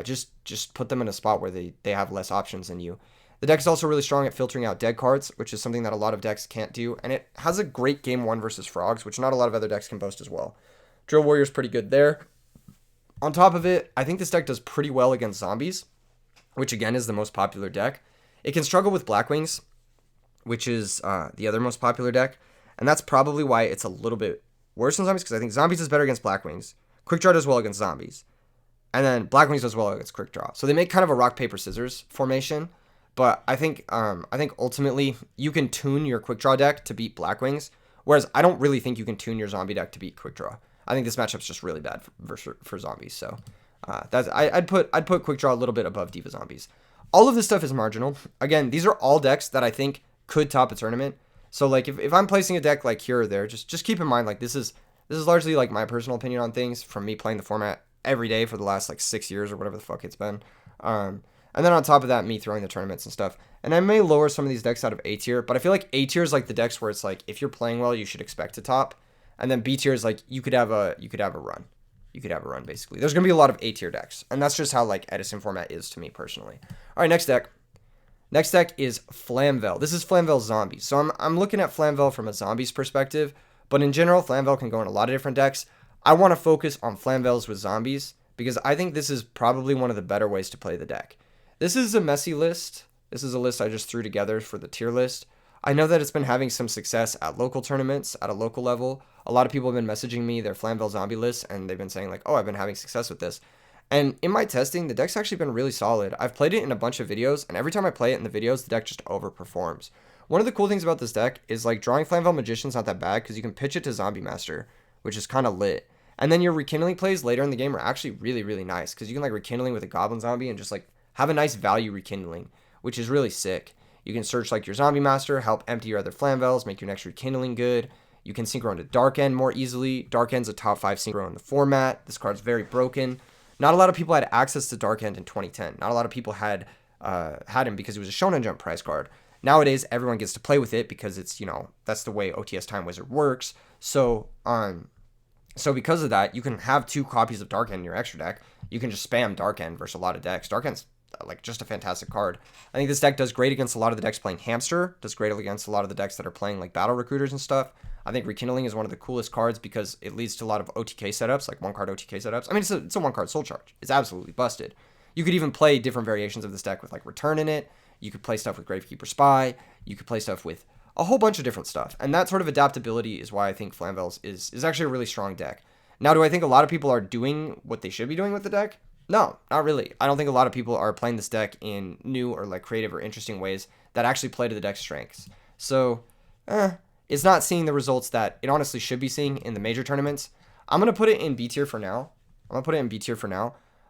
just put them in a spot where they have less options than you. The deck is also really strong at filtering out dead cards, which is something that a lot of decks can't do, and it has a great game 1 versus Frogs, which not a lot of other decks can boast as well. Drill Warrior's pretty good there. On top of it, I think this deck does pretty well against Zombies, which again is the most popular deck. It can struggle with Blackwings, which is the other most popular deck, and that's probably why it's a little bit worse than Zombies, because I think Zombies is better against Blackwings. Quick Draw does well against Zombies, and then Blackwings does well against Quick Draw. So they make kind of a rock, paper, scissors formation, but I think ultimately you can tune your Quick Draw deck to beat Blackwings, whereas I don't really think you can tune your Zombie deck to beat Quick Draw. I think this matchup's just really bad for Zombies, so I'd put Quick Draw a little bit above Diva Zombies. All of this stuff is marginal. Again, these are all decks that I think could top a tournament. So like if I'm placing a deck like here or there, just keep in mind like this is largely like my personal opinion on things from me playing the format every day for the last like 6 years or whatever the fuck it's been. And then on top of that, me throwing the tournaments and stuff. And I may lower some of these decks out of A tier, but I feel like A tier is like the decks where it's like if you're playing well, you should expect to top. And then B tier is like you could have a run. You could have a run, basically. There's going to be a lot of A tier decks, and that's just how like Edison format is to me personally. All right, next deck. Next deck is Flamvel. This is Flamvel Zombie. So I'm looking at Flamvel from a Zombies perspective, but in general, Flamvel can go in a lot of different decks. I want to focus on Flamvels with Zombies because I think this is probably one of the better ways to play the deck. This is a messy list. This is a list I just threw together for the tier list. I know that it's been having some success at local tournaments, at a local level. A lot of people have been messaging me their Flamvel Zombie lists, and they've been saying like, oh, I've been having success with this. And in my testing, the deck's actually been really solid. I've played it in a bunch of videos, and every time I play it in the videos, the deck just overperforms. One of the cool things about this deck is like drawing Flamvel Magician's not that bad because you can pitch it to Zombie Master, which is kind of lit. And then your Rekindling plays later in the game are actually really, really nice because you can like Rekindling with a Goblin Zombie and just like have a nice value Rekindling, which is really sick. You can search like your Zombie Master, help empty your other Flamvels, make your next Rekindling good. You can synchro into Dark End more easily. Dark End's a top 5 synchro in the format. This card's very broken. Not a lot of people had access to Dark End in 2010. Not a lot of people had him because it was a Shonen Jump prize card. Nowadays, everyone gets to play with it because it's, that's the way OTS Time Wizard works. So because of that, you can have 2 copies of Dark End in your extra deck. You can just spam Dark End versus a lot of decks. Dark End's like just a fantastic card. I think this deck does great against a lot of the decks playing Hamster, does great against a lot of the decks that are playing like Battle Recruiters and stuff. I think Rekindling is one of the coolest cards because it leads to a lot of OTK setups, like 1-card OTK setups. I mean, it's a 1-card Soul Charge. It's absolutely busted. You could even play different variations of this deck with like Return in it. You could play stuff with Gravekeeper Spy. You could play stuff with a whole bunch of different stuff. And that sort of adaptability is why I think Flamvels is actually a really strong deck. Now, do I think a lot of people are doing what they should be doing with the deck? No, not really. I don't think a lot of people are playing this deck in new or like creative or interesting ways that actually play to the deck's strengths. So, it's not seeing the results that it honestly should be seeing in the major tournaments. I'm going to put it in B tier for now.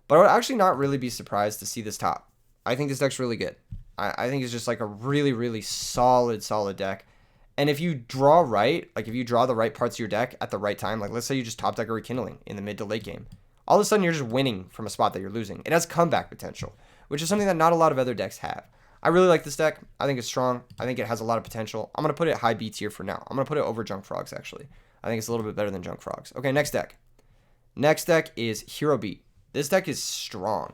But I would actually not really be surprised to see this top. I think this deck's really good. I think it's just like a really, really solid deck. And if you draw right, like if you draw the right parts of your deck at the right time, like let's say you just top deck a Rekindling in the mid to late game, all of a sudden you're just winning from a spot that you're losing. It has comeback potential, which is something that not a lot of other decks have. I really like this deck. I think it's strong. I think it has a lot of potential. I'm going to put it high B tier for now. I'm going to put it over Junk Frogs, actually. I think it's a little bit better than Junk Frogs. Okay, next deck. Next deck is Hero Beat. This deck is strong.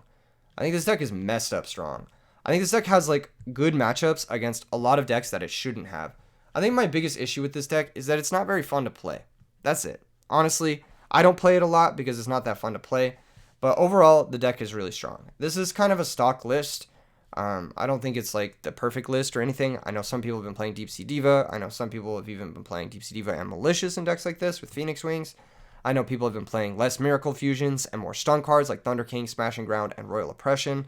I think this deck is messed up strong. I think this deck has, like, good matchups against a lot of decks that it shouldn't have. I think my biggest issue with this deck is that it's not very fun to play. That's it. Honestly, I don't play it a lot because it's not that fun to play. But overall, the deck is really strong. This is kind of a stock list. I don't think it's like the perfect list or anything. I know some people have been playing Deep Sea Diva. I know some people have even been playing Deep Sea Diva and Malicious in decks like this with Phoenix Wings. I know people have been playing less Miracle Fusions and more stun cards like Thunder King, Smashing Ground, and Royal Oppression.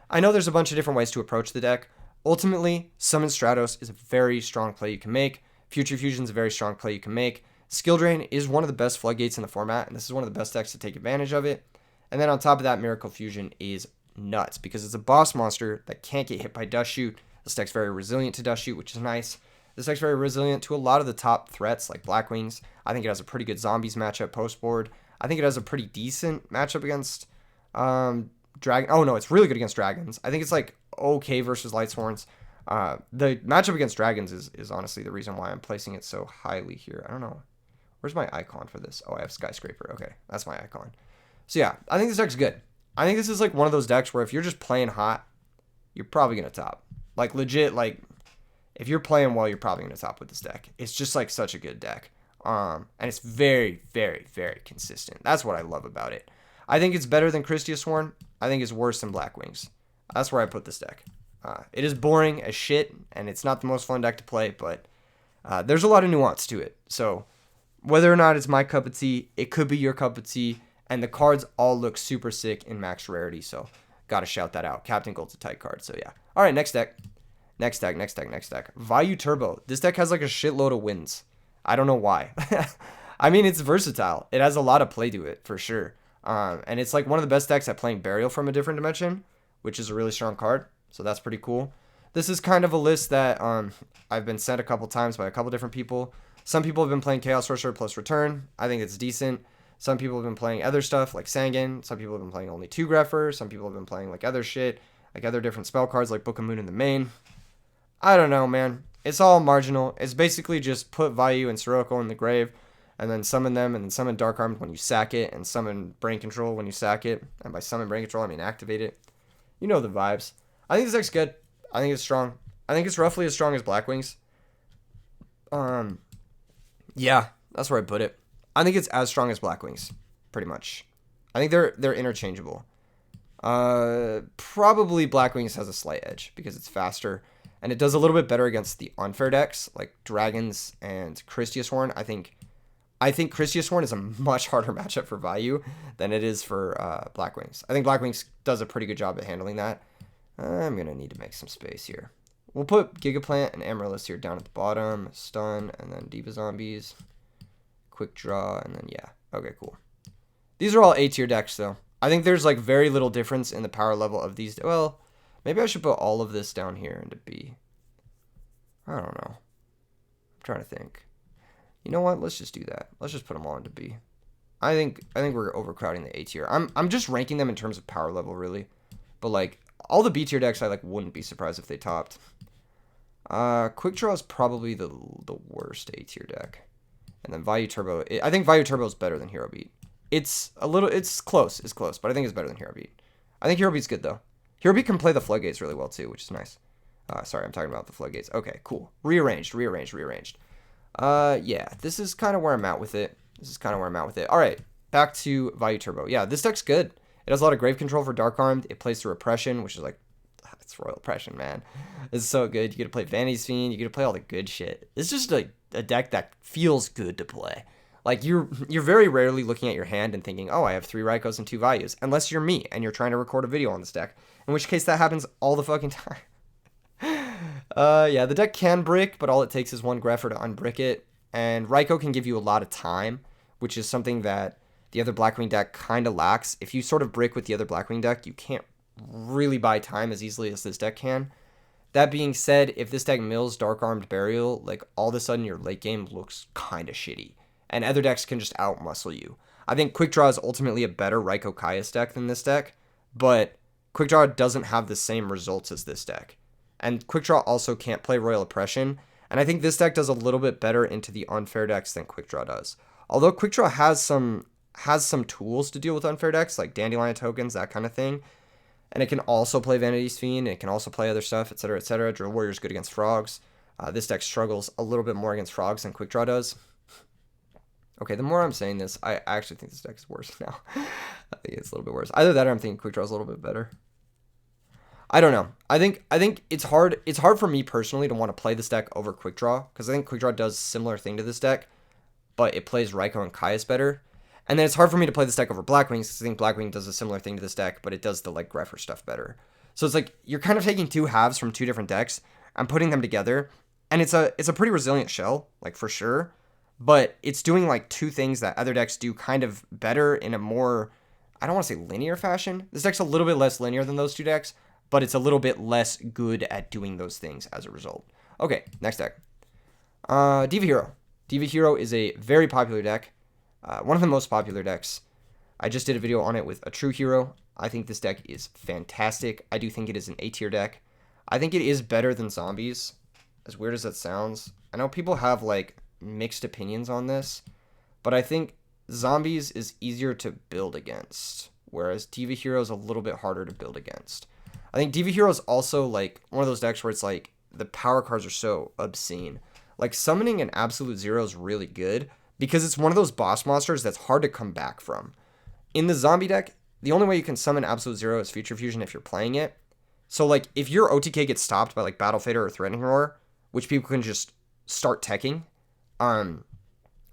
I know there's a bunch of different ways to approach the deck. Ultimately, Summon Stratos is a very strong play you can make. Future Fusion is a very strong play you can make. Skill Drain is one of the best floodgates in the format, and this is one of the best decks to take advantage of it. And then on top of that, Miracle Fusion is nuts because it's a boss monster that can't get hit by Dust Shoot. This deck's very resilient to Dust Shoot, which is nice. This deck's very resilient to a lot of the top threats like Black Wings. I think it has a pretty good Zombies matchup post board. I think it has a pretty decent matchup against Dragon. Oh no, it's really good against Dragons. I think it's like okay versus Lightsworns. The matchup against Dragons is honestly the reason why I'm placing it so highly here. I don't know. Where's my icon for this? Oh, I have Skyscraper. Okay, that's my icon. So yeah, I think this deck's good. I think this is like one of those decks where if you're just playing hot, you're probably going to top. Like legit, like if you're playing well, you're probably going to top with this deck. It's just like such a good deck. And it's very, very, very consistent. That's what I love about it. I think it's better than Christia Sworn. I think it's worse than Black Wings. That's where I put this deck. It is boring as shit, and it's not the most fun deck to play, but there's a lot of nuance to it. So whether or not it's my cup of tea, it could be your cup of tea. And the cards all look super sick in max rarity, so gotta shout that out. Captain Gold's a tight card, so yeah. All right, next deck. Next deck. Vayu Turbo. This deck has like a shitload of wins. I don't know why. I mean, it's versatile. It has a lot of play to it, for sure. And it's like one of the best decks at playing Burial from a different dimension, which is a really strong card, so that's pretty cool. This is kind of a list that I've been sent a couple times by a couple different people. Some people have been playing Chaos Sorcerer plus Return. I think it's decent. Some people have been playing other stuff like Sangan. Some people have been playing only 2 Grepher. Some people have been playing like other shit, like other different spell cards like Book of Moon in the main. I don't know, man. It's all marginal. It's basically just put Vayu and Sirocco in the grave and then summon them and then summon Dark Armed when you sack it and summon Brain Control when you sack it. And by summon Brain Control, I mean activate it. You know the vibes. I think this deck's good. I think it's strong. I think it's roughly as strong as Black Wings. Yeah, that's where I put it. I think it's as strong as Black Wings, pretty much. I think they're interchangeable. Probably Black Wings has a slight edge because it's faster, and it does a little bit better against the unfair decks like Dragons and Christia Sworn. I think Christia Sworn is a much harder matchup for Vayu than it is for Black Wings. I think Black Wings does a pretty good job at handling that. I'm gonna need to make some space here. We'll put Gigaplant and Amaryllis here down at the bottom, stun, and then Diva Zombies. Quick draw, and then yeah. Okay, cool. These are all A tier decks, though. I think there's like very little difference in the power level of these. Well, maybe I should put all of this down here into B. I don't know. I'm trying to think. You know what? Let's just do that. Let's just put them all into B. I think we're overcrowding the A tier. I'm just ranking them in terms of power level, really. But like all the B tier decks, I like wouldn't be surprised if they topped. Quick Draw is probably the worst A tier deck. And then Vayu Turbo. I think Vayu Turbo is better than Hero Beat. It's close, but I think it's better than Hero Beat. I think Hero Beat's good, though. Hero Beat can play the Floodgates really well, too, which is nice. Sorry, I'm talking about the Floodgates. Okay, cool. Rearranged. Yeah, this is kind of where I'm at with it. All right, back to Vayu Turbo. Yeah, this deck's good. It has a lot of Grave Control for Dark Armed. It plays through Oppression, which is like, it's Royal Oppression, man. It's so good. You get to play Vanity's Fiend. You get to play all the good shit. It's just a deck that feels good to play. Like, you're very rarely looking at your hand and thinking, oh, I have 3 Raikos and 2 Vayus. Unless you're me and you're trying to record a video on this deck. In which case, that happens all the fucking time. Yeah, the deck can brick, but all it takes is 1 Grepher to unbrick it. And Raiko can give you a lot of time, which is something that the other Blackwing deck kind of lacks. If you sort of brick with the other Blackwing deck, you can't really buy time as easily as this deck can. That being said, if this deck mills Dark Armed Burial, like all of a sudden your late game looks kind of shitty. And other decks can just outmuscle you. I think Quick Draw is ultimately a better Raikou Caius deck than this deck, but Quick Draw doesn't have the same results as this deck. And Quick Draw also can't play Royal Oppression, and I think this deck does a little bit better into the unfair decks than Quick Draw does. Although Quick Draw has some tools to deal with unfair decks, like Dandelion tokens, that kind of thing. And it can also play Vanity's Fiend, it can also play other stuff, etc., etc. Drill Warrior's good against frogs. This deck struggles a little bit more against frogs than Quick Draw does. Okay, the more I'm saying this, I actually think this deck is worse now. I think it's a little bit worse. Either that or I'm thinking Quick Draw is a little bit better. I don't know. I think it's hard. It's hard for me personally to want to play this deck over Quick Draw, because I think Quick Draw does a similar thing to this deck, but it plays Raikou and Caius better. And then it's hard for me to play this deck over Blackwing, because I think Blackwing does a similar thing to this deck, but it does the like Greffer stuff better. So it's like you're kind of taking two halves from two different decks and putting them together, and it's a pretty resilient shell, like for sure. But it's doing like two things that other decks do kind of better in a more, I don't want to say linear fashion. This deck's a little bit less linear than those two decks, but it's a little bit less good at doing those things as a result. Okay, next deck. Diva Hero. Diva Hero is a very popular deck. One of the most popular decks. I just did a video on it with a true hero. I think this deck is fantastic. I do think it is an A tier deck. I think it is better than zombies, as weird as that sounds. I know people have like mixed opinions on this, but I think zombies is easier to build against, whereas Diva Hero is a little bit harder to build against. I think Diva Hero is also like one of those decks where it's like the power cards are so obscene. Like summoning an Absolute Zero is really good because it's one of those boss monsters that's hard to come back from. In the zombie deck, the only way you can summon Absolute Zero is Future Fusion if you're playing it. So like if your OTK gets stopped by like Battle Fader or Threatening Roar, which people can just start teching,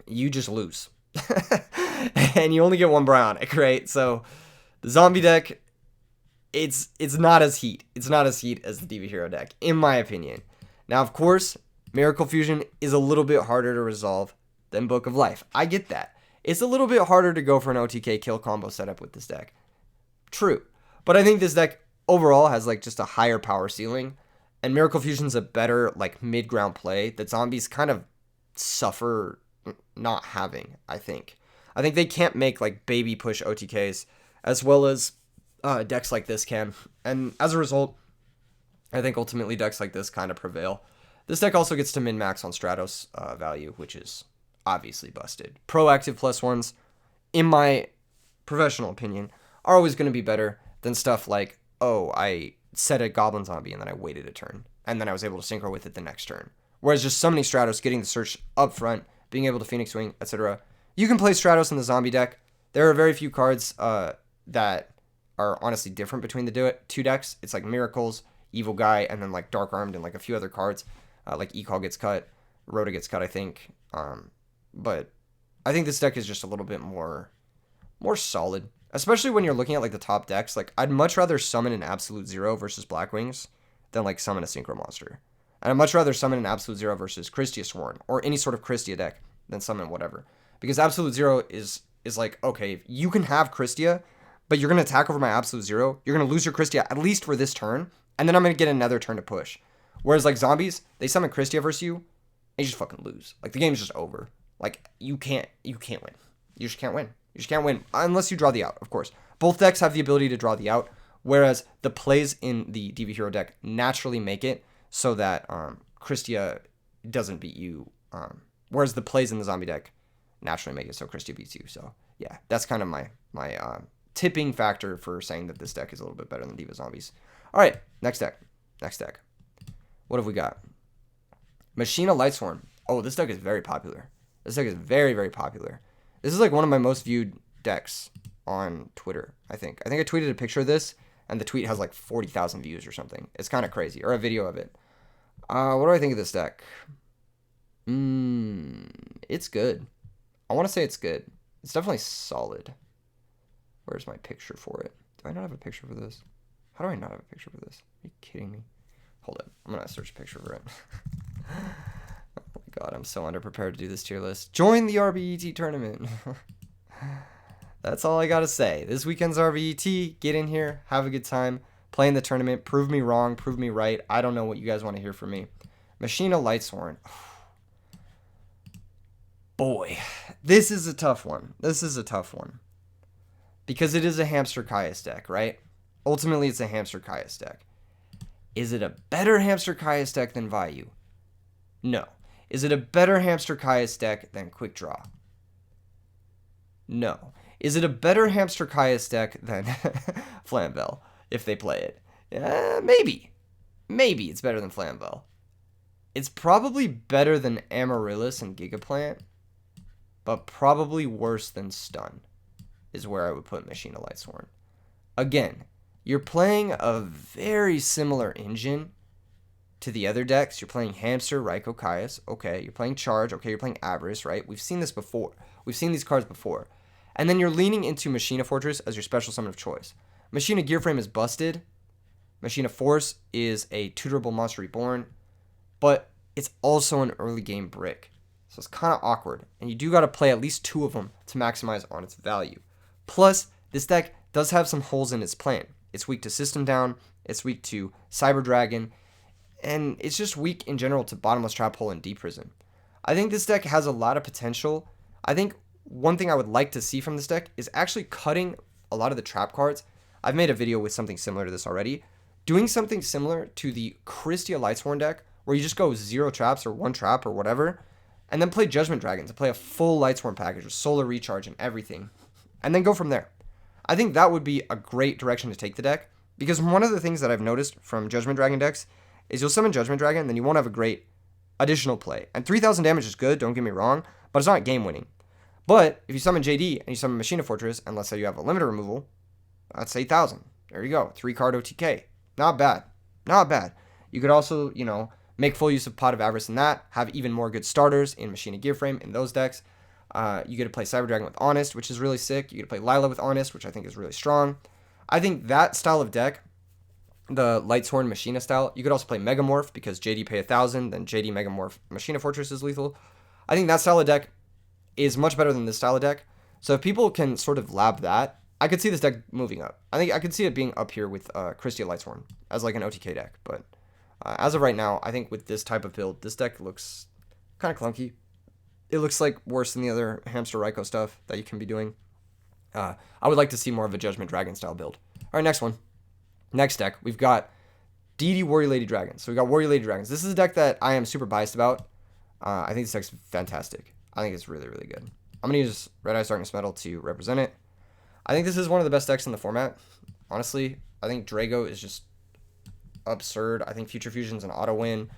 you just lose. And you only get one Bionic, right? So the zombie deck, it's not as heat. It's not as heat as the Diva Hero deck, in my opinion. Now, of course, Miracle Fusion is a little bit harder to resolve than Book of Life. I get that. It's a little bit harder to go for an OTK kill combo setup with this deck. True. But I think this deck overall has like just a higher power ceiling, and Miracle Fusion's a better like mid-ground play that zombies kind of suffer not having, I think. I think they can't make like baby push OTKs as well as decks like this can. And as a result, I think ultimately decks like this kind of prevail. This deck also gets to min-max on Stratos value, which is obviously busted. Proactive +1s, in my professional opinion, are always going to be better than stuff like, oh, I set a Goblin Zombie and then I waited a turn, and then I was able to synchro with it the next turn. Whereas just summoning Stratos, getting the search up front, being able to Phoenix Wing, etc. You can play Stratos in the zombie deck. There are very few cards that are honestly different between the two decks. It's like Miracles, Evil Guy, and then like Dark Armed and like a few other cards. Like Ecall gets cut, Rhoda gets cut, I think. But I think this deck is just a little bit more solid. Especially when you're looking at like the top decks. Like I'd much rather summon an Absolute Zero versus Blackwings than like summon a Synchro Monster. And I'd much rather summon an Absolute Zero versus Christia Sworn or any sort of Christia deck than summon whatever. Because Absolute Zero is like, okay, you can have Christia, but you're going to attack over my Absolute Zero. You're going to lose your Christia at least for this turn, and then I'm going to get another turn to push. Whereas like zombies, they summon Christia versus you, and you just fucking lose. Like the game's just over. Like you can't win. You just can't win. You just can't win unless you draw the out, of course. Both decks have the ability to draw the out, whereas the plays in the Diva Hero deck naturally make it so that Christia doesn't beat you. Whereas the plays in the zombie deck naturally make it so Christia beats you. So yeah, that's kind of my tipping factor for saying that this deck is a little bit better than Diva Zombies. All right, next deck. What have we got? Machina Lightsworn. Oh, this deck is very popular. This deck is very, very popular. This is like one of my most viewed decks on Twitter, I think. I tweeted a picture of this, and the tweet has like 40,000 views or something. It's kind of crazy. Or a video of it. What do I think of this deck? It's good. I want to say it's good. It's definitely solid. Where's my picture for it? Do I not have a picture for this? How do I not have a picture for this? Are you kidding me? Hold up. I'm going to search a picture for it. Oh my god, I'm so underprepared to do this tier list. Join the RBET tournament. That's all I got to say. This weekend's RBET. Get in here. Have a good time. Play in the tournament. Prove me wrong. Prove me right. I don't know what you guys want to hear from me. Machina Lightsworn. Boy, this is a tough one. This is a tough one. Because it is a Hamster Caius deck, right? Ultimately, it's a Hamster Caius deck. Is it a better Hamster Caius deck than Vayu? No. Is it a better Hamster Caius deck than Quick Draw? No. Is it a better Hamster Caius deck than Flamvel, if they play it? Maybe. Maybe it's better than Flamvel. It's probably better than Amaryllis and Gigaplant, but probably worse than Stun, is where I would put Machina Lightsworn. Again, you're playing a very similar engine to the other decks. You're playing Hamster, Raikou, Caius. Okay, you're playing Charge. Okay, you're playing Avarice, right? We've seen this before. We've seen these cards before. And then you're leaning into Machina Fortress as your special summon of choice. Machina Gear Frame is busted. Machina Force is a tutorable monster reborn. But it's also an early game brick. So it's kind of awkward. And you do got to play at least 2 of them to maximize on its value. Plus, this deck does have some holes in its plan. It's weak to System Down. It's weak to Cyber Dragon. And it's just weak in general to Bottomless Trap Hole and Deep Prison. I think this deck has a lot of potential. I think one thing I would like to see from this deck is actually cutting a lot of the trap cards. I've made a video with something similar to this already. Doing something similar to the Christia Lightsworn deck, where you just go 0 traps or 1 trap or whatever, and then play Judgment Dragons and play a full Lightsworn package with Solar Recharge and everything, and then go from there. I think that would be a great direction to take the deck, because one of the things that I've noticed from Judgment Dragon decks is you'll summon Judgment Dragon, then you won't have a great additional play. And 3,000 damage is good, don't get me wrong, but it's not game winning. But if you summon JD and you summon Machina Fortress, and let's say you have a limiter removal, that's 8,000. There you go, 3-card OTK. Not bad. Not bad. You could also, make full use of Pot of Avarice in that, have even more good starters in Machina Gear Frame in those decks. You get to play Cyber Dragon with Honest, which is really sick. You get to play Lila with Honest, which I think is really strong. I think that style of deck, the Lightsworn Machina style, you could also play Megamorph because JD pay 1,000, then JD Megamorph Machina Fortress is lethal. I think that style of deck is much better than this style of deck. So if people can sort of lab that, I could see this deck moving up. I think I could see it being up here with Christia Lightsworn as like an OTK deck. But as of right now, I think with this type of build, this deck looks kind of clunky. It looks like worse than the other Hamster Raikou stuff that you can be doing. I would like to see more of a Judgment Dragon style build. All right, next one. Next deck, we've got DD Warrior Lady Dragons. So we've got Warrior Lady Dragons. This is a deck that I am super biased about. I think this deck's fantastic. I think it's really, really good. I'm going to use Red Eyes Darkness Metal to represent it. I think this is one of the best decks in the format. Honestly, I think Drago is just absurd. I think Future Fusion's an auto win.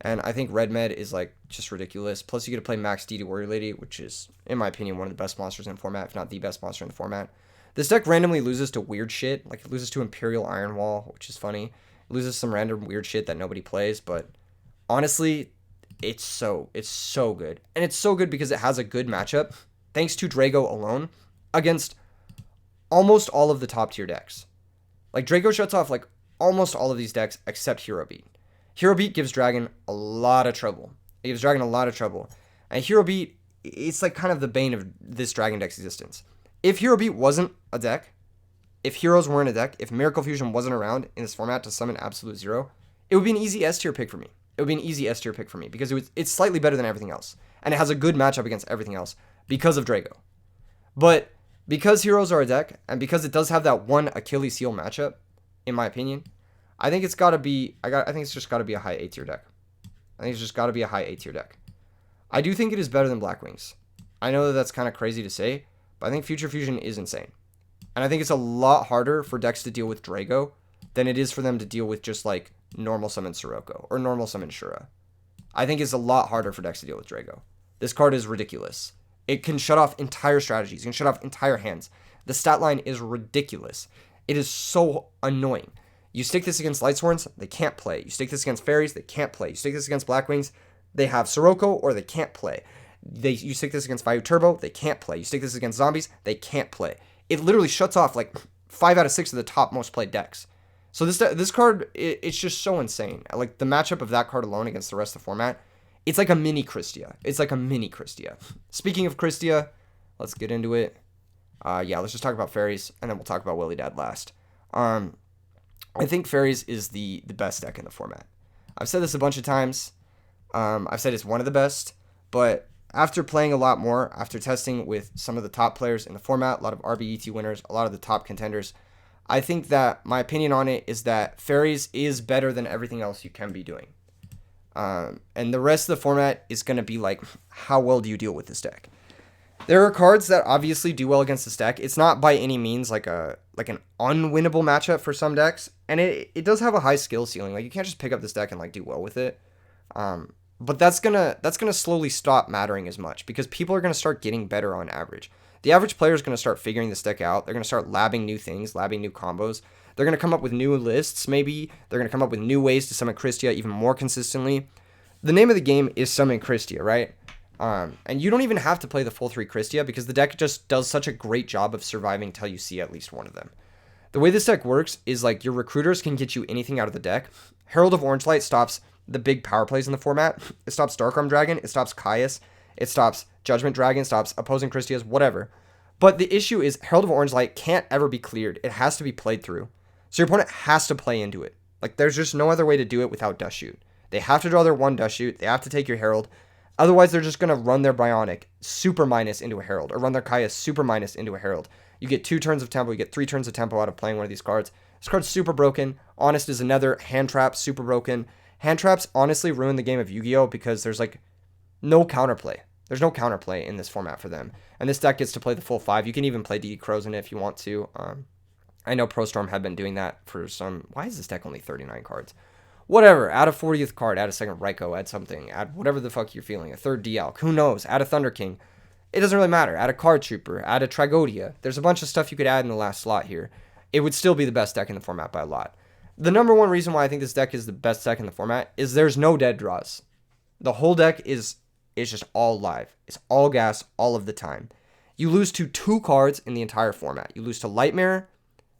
And I think Red Med is like just ridiculous. Plus you get to play Max DD Warrior Lady, which is, in my opinion, one of the best monsters in the format, if not the best monster in the format. This deck randomly loses to weird shit. Like it loses to Imperial Iron Wall, which is funny. It loses some random weird shit that nobody plays, but honestly, it's so good. And it's so good because it has a good matchup, thanks to Drago alone, against almost all of the top tier decks. Like Drago shuts off like almost all of these decks except Hero Beat. Hero Beat gives Dragon a lot of trouble. It gives Dragon a lot of trouble. And Hero Beat, it's like kind of the bane of this Dragon deck's existence. If Hero Beat wasn't a deck, if Heroes weren't a deck, if Miracle Fusion wasn't around in this format to summon Absolute Zero, it would be an easy S tier pick for me. It would be an easy S tier pick for me because it's slightly better than everything else. And it has a good matchup against everything else because of Drago. But because Heroes are a deck, and because it does have that one Achilles heel matchup, in my opinion, I think it's got to be, I think it's just got to be a high A tier deck. I think it's just got to be a high A tier deck. I do think it is better than Black Wings. I know that that's kind of crazy to say, but I think Future Fusion is insane. And I think it's a lot harder for decks to deal with Drago than it is for them to deal with just like normal summon Sirocco or normal summon Shura. I think it's a lot harder for decks to deal with Drago. This card is ridiculous. It can shut off entire strategies. It can shut off entire hands. The stat line is ridiculous. It is so annoying. You stick this against Lightsworns, they can't play. You stick this against Fairies, they can't play. You stick this against Blackwings, they have Sirocco or they can't play. You stick this against Vayu Turbo, they can't play. You stick this against Zombies, they can't play. It literally shuts off like 5 out of 6 of the top most played decks. So this card, it's just so insane. Like the matchup of that card alone against the rest of the format, it's like a mini Christia. It's like a mini Christia. Speaking of Christia, let's get into it. Let's just talk about Fairies, and then we'll talk about Willy Dad last. I think Fairies is the best deck in the format. I've said this a bunch of times. I've said it's one of the best, but after playing a lot more, after testing with some of the top players in the format, a lot of RBET winners, a lot of the top contenders, I think that my opinion on it is that Fairies is better than everything else you can be doing. And the rest of the format is going to be like, how well do you deal with this deck? There are cards that obviously do well against this deck. It's not by any means like an unwinnable matchup for some decks, and it does have a high skill ceiling. Like, you can't just pick up this deck and like do well with it. But that's gonna slowly stop mattering as much because people are gonna start getting better on average. The average player is gonna start figuring this deck out. They're gonna start labbing new things, labbing new combos. They're gonna come up with new lists. Maybe they're gonna come up with new ways to summon Christia even more consistently. The name of the game is summon Christia, right? And you don't even have to play the full 3 Christia because the deck just does such a great job of surviving till you see at least one of them. The way this deck works is like your recruiters can get you anything out of the deck. Herald of Orange Light stops the big power plays in the format. It stops Dark-Armed Dragon, it stops Caius, it stops Judgment Dragon, stops opposing Christias, whatever. But the issue is Herald of Orange Light can't ever be cleared. It has to be played through. So your opponent has to play into it. Like, there's just no other way to do it without Dust Shoot. They have to draw their 1 Dust Shoot, they have to take your Herald. Otherwise, they're just going to run their Bionic super minus into a Herald, or run their Caius super minus into a Herald. You get 2 turns of tempo, you get 3 turns of tempo out of playing one of these cards. This card's super broken. Honest is another. Hand Trap, super broken. Hand Traps honestly ruin the game of Yu-Gi-Oh! Because there's like no counterplay. There's no counterplay in this format for them. And this deck gets to play the full 5. You can even play DD Crows in it if you want to. I know Pro Storm had been doing that for some... Why is this deck only 39 cards? Whatever. Add a 40th card. Add a second Raikou. Add something. Add whatever the fuck you're feeling. A third Dialk. Who knows? Add a Thunder King. It doesn't really matter. Add a Card Trooper. Add a Tragodia. There's a bunch of stuff you could add in the last slot here. It would still be the best deck in the format by a lot. The number one reason why I think this deck is the best deck in the format is there's no dead draws. The whole deck is just all live. It's all gas all of the time. You lose to 2 cards in the entire format. You lose to Light Mirror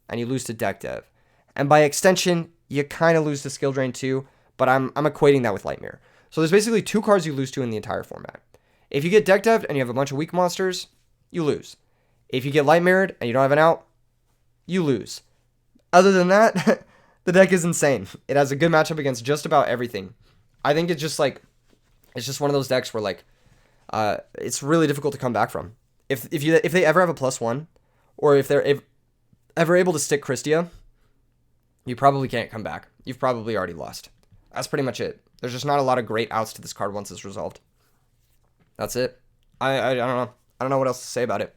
and you lose to Deck Dev. And by extension, you kind of lose to Skill Drain too, but I'm equating that with Light Mirror. So there's basically 2 cards you lose to in the entire format. If you get Deck Dev'd and you have a bunch of weak monsters, you lose. If you get Light Mirrored and you don't have an out, you lose. Other than that, the deck is insane. It has a good matchup against just about everything. I think it's just one of those decks where like, it's really difficult to come back from. If they ever have a +1, or if they're ever able to stick Christia, you probably can't come back. You've probably already lost. That's pretty much it. There's just not a lot of great outs to this card once it's resolved. That's it. I don't know. I don't know what else to say about it.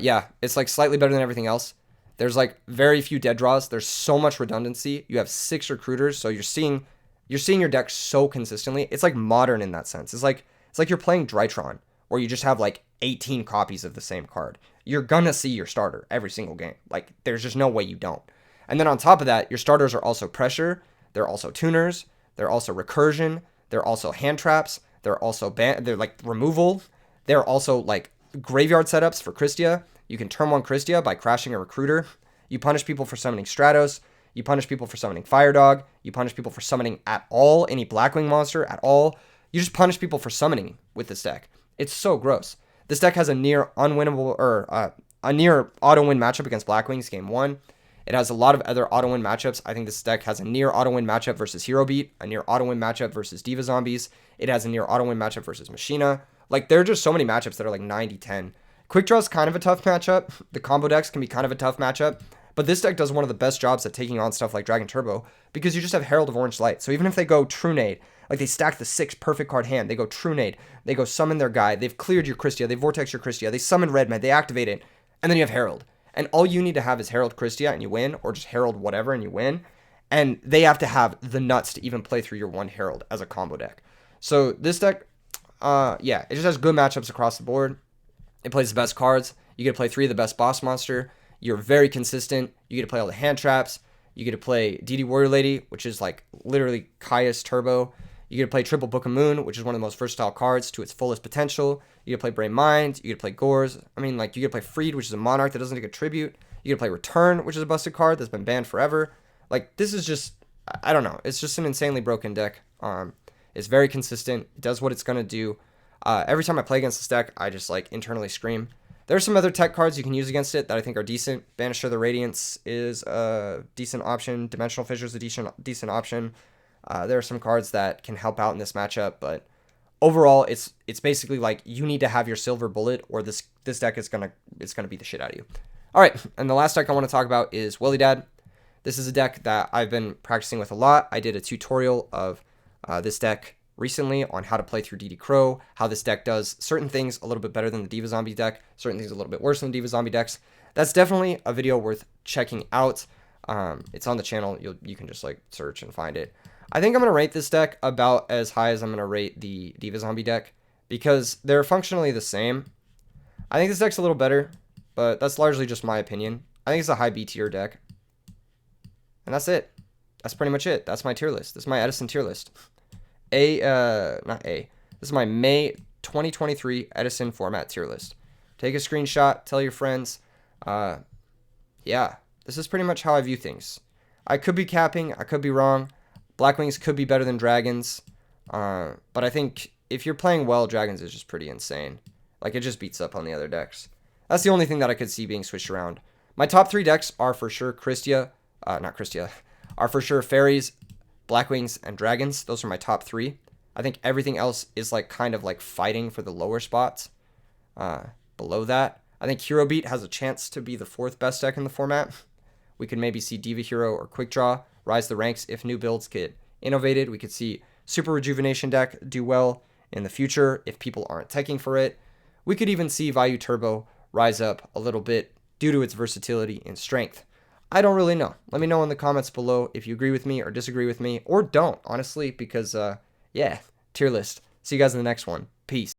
Yeah, it's like slightly better than everything else. There's like very few dead draws. There's so much redundancy. You have 6 recruiters, so you're seeing your deck so consistently. It's like modern in that sense. It's like you're playing Drytron, where you just have like 18 copies of the same card. You're gonna see your starter every single game. Like, there's just no way you don't. And then on top of that, your starters are also pressure. They're also tuners. They're also recursion. They're also hand traps. They're also they're like removal. They're also like graveyard setups for Christia. You can turn 1 Christia by crashing a recruiter. You punish people for summoning Stratos. You punish people for summoning Fire Dog. You punish people for summoning at all any Blackwing monster at all. You just punish people for summoning with this deck. It's so gross. This deck has a near unwinnable or a near auto win matchup against Blackwings game 1. It has a lot of other auto win matchups. I think this deck has a near auto win matchup versus Hero Beat, a near auto win matchup versus Diva Zombies. It has a near auto win matchup versus Machina. Like, there are just so many matchups that are like 90-10. Quick Draw is kind of a tough matchup. The combo decks can be kind of a tough matchup. But this deck does one of the best jobs at taking on stuff like Dragon Turbo because you just have Herald of Orange Light. So even if they go True Nade, like they stack the 6 perfect card hand, they go True Nade, they go summon their guy, they've cleared your Christia, they vortex your Christia, they summon Red Med, they activate it, and then you have Herald. And all you need to have is Herald Christia and you win, or just Herald whatever and you win. And they have to have the nuts to even play through your 1 Herald as a combo deck. So this deck, yeah, it just has good matchups across the board. It plays the best cards. You get to play 3 of the best boss monster. You're very consistent. You get to play all the hand traps. You get to play DD Warrior Lady, which is like literally Caius Turbo. You get to play Triple Book of Moon, which is one of the most versatile cards to its fullest potential. You get to play Brave Mind. You get to play Gores. I mean, like, you get to play Freed, which is a Monarch that doesn't take a tribute. You get to play Return, which is a busted card that's been banned forever. Like, this is just, I don't know. It's just an insanely broken deck. It's very consistent. It does what it's going to do. Every time I play against this deck, I just like internally scream. There are some other tech cards you can use against it that I think are decent. Banisher the Radiance is a decent option. Dimensional Fissure is a decent option. There are some cards that can help out in this matchup, but overall, it's basically like you need to have your silver bullet, or this deck is gonna beat the shit out of you. All right, and the last deck I want to talk about is Willy Dad. This is a deck that I've been practicing with a lot. I did a tutorial of this deck recently on how to play through DD Crow, how this deck does certain things a little bit better than the Diva Zombie deck, certain things a little bit worse than the Diva Zombie decks. That's definitely a video worth checking out. It's on the channel. You can just like search and find it. I think I'm going to rate this deck about as high as I'm going to rate the Diva Zombie deck because they're functionally the same. I think this deck's a little better, but that's largely just my opinion. I think it's a high B tier deck. And that's it. That's pretty much it. That's my tier list. This is my Edison tier list. Not A. This is my May 2023 Edison format tier list. Take a screenshot. Tell your friends. Yeah. This is pretty much how I view things. I could be capping. I could be wrong. Blackwings could be better than Dragons. But I think if you're playing well, Dragons is just pretty insane. Like, it just beats up on the other decks. That's the only thing that I could see being switched around. My top 3 decks are for sure are for sure Fairies, Blackwings, and Dragons. Those are my top 3. I think everything else is like kind of like fighting for the lower spots. Below that, I think Hero Beat has a chance to be the 4th best deck in the format. We could maybe see Diva Hero or Quick Draw rise the ranks if new builds get innovated. We could see Super Rejuvenation deck do well in the future if people aren't teching for it. We could even see Vayu Turbo rise up a little bit due to its versatility and strength. I don't really know. Let me know in the comments below if you agree with me or disagree with me, or don't, honestly, because, yeah, tier list. See you guys in the next one. Peace.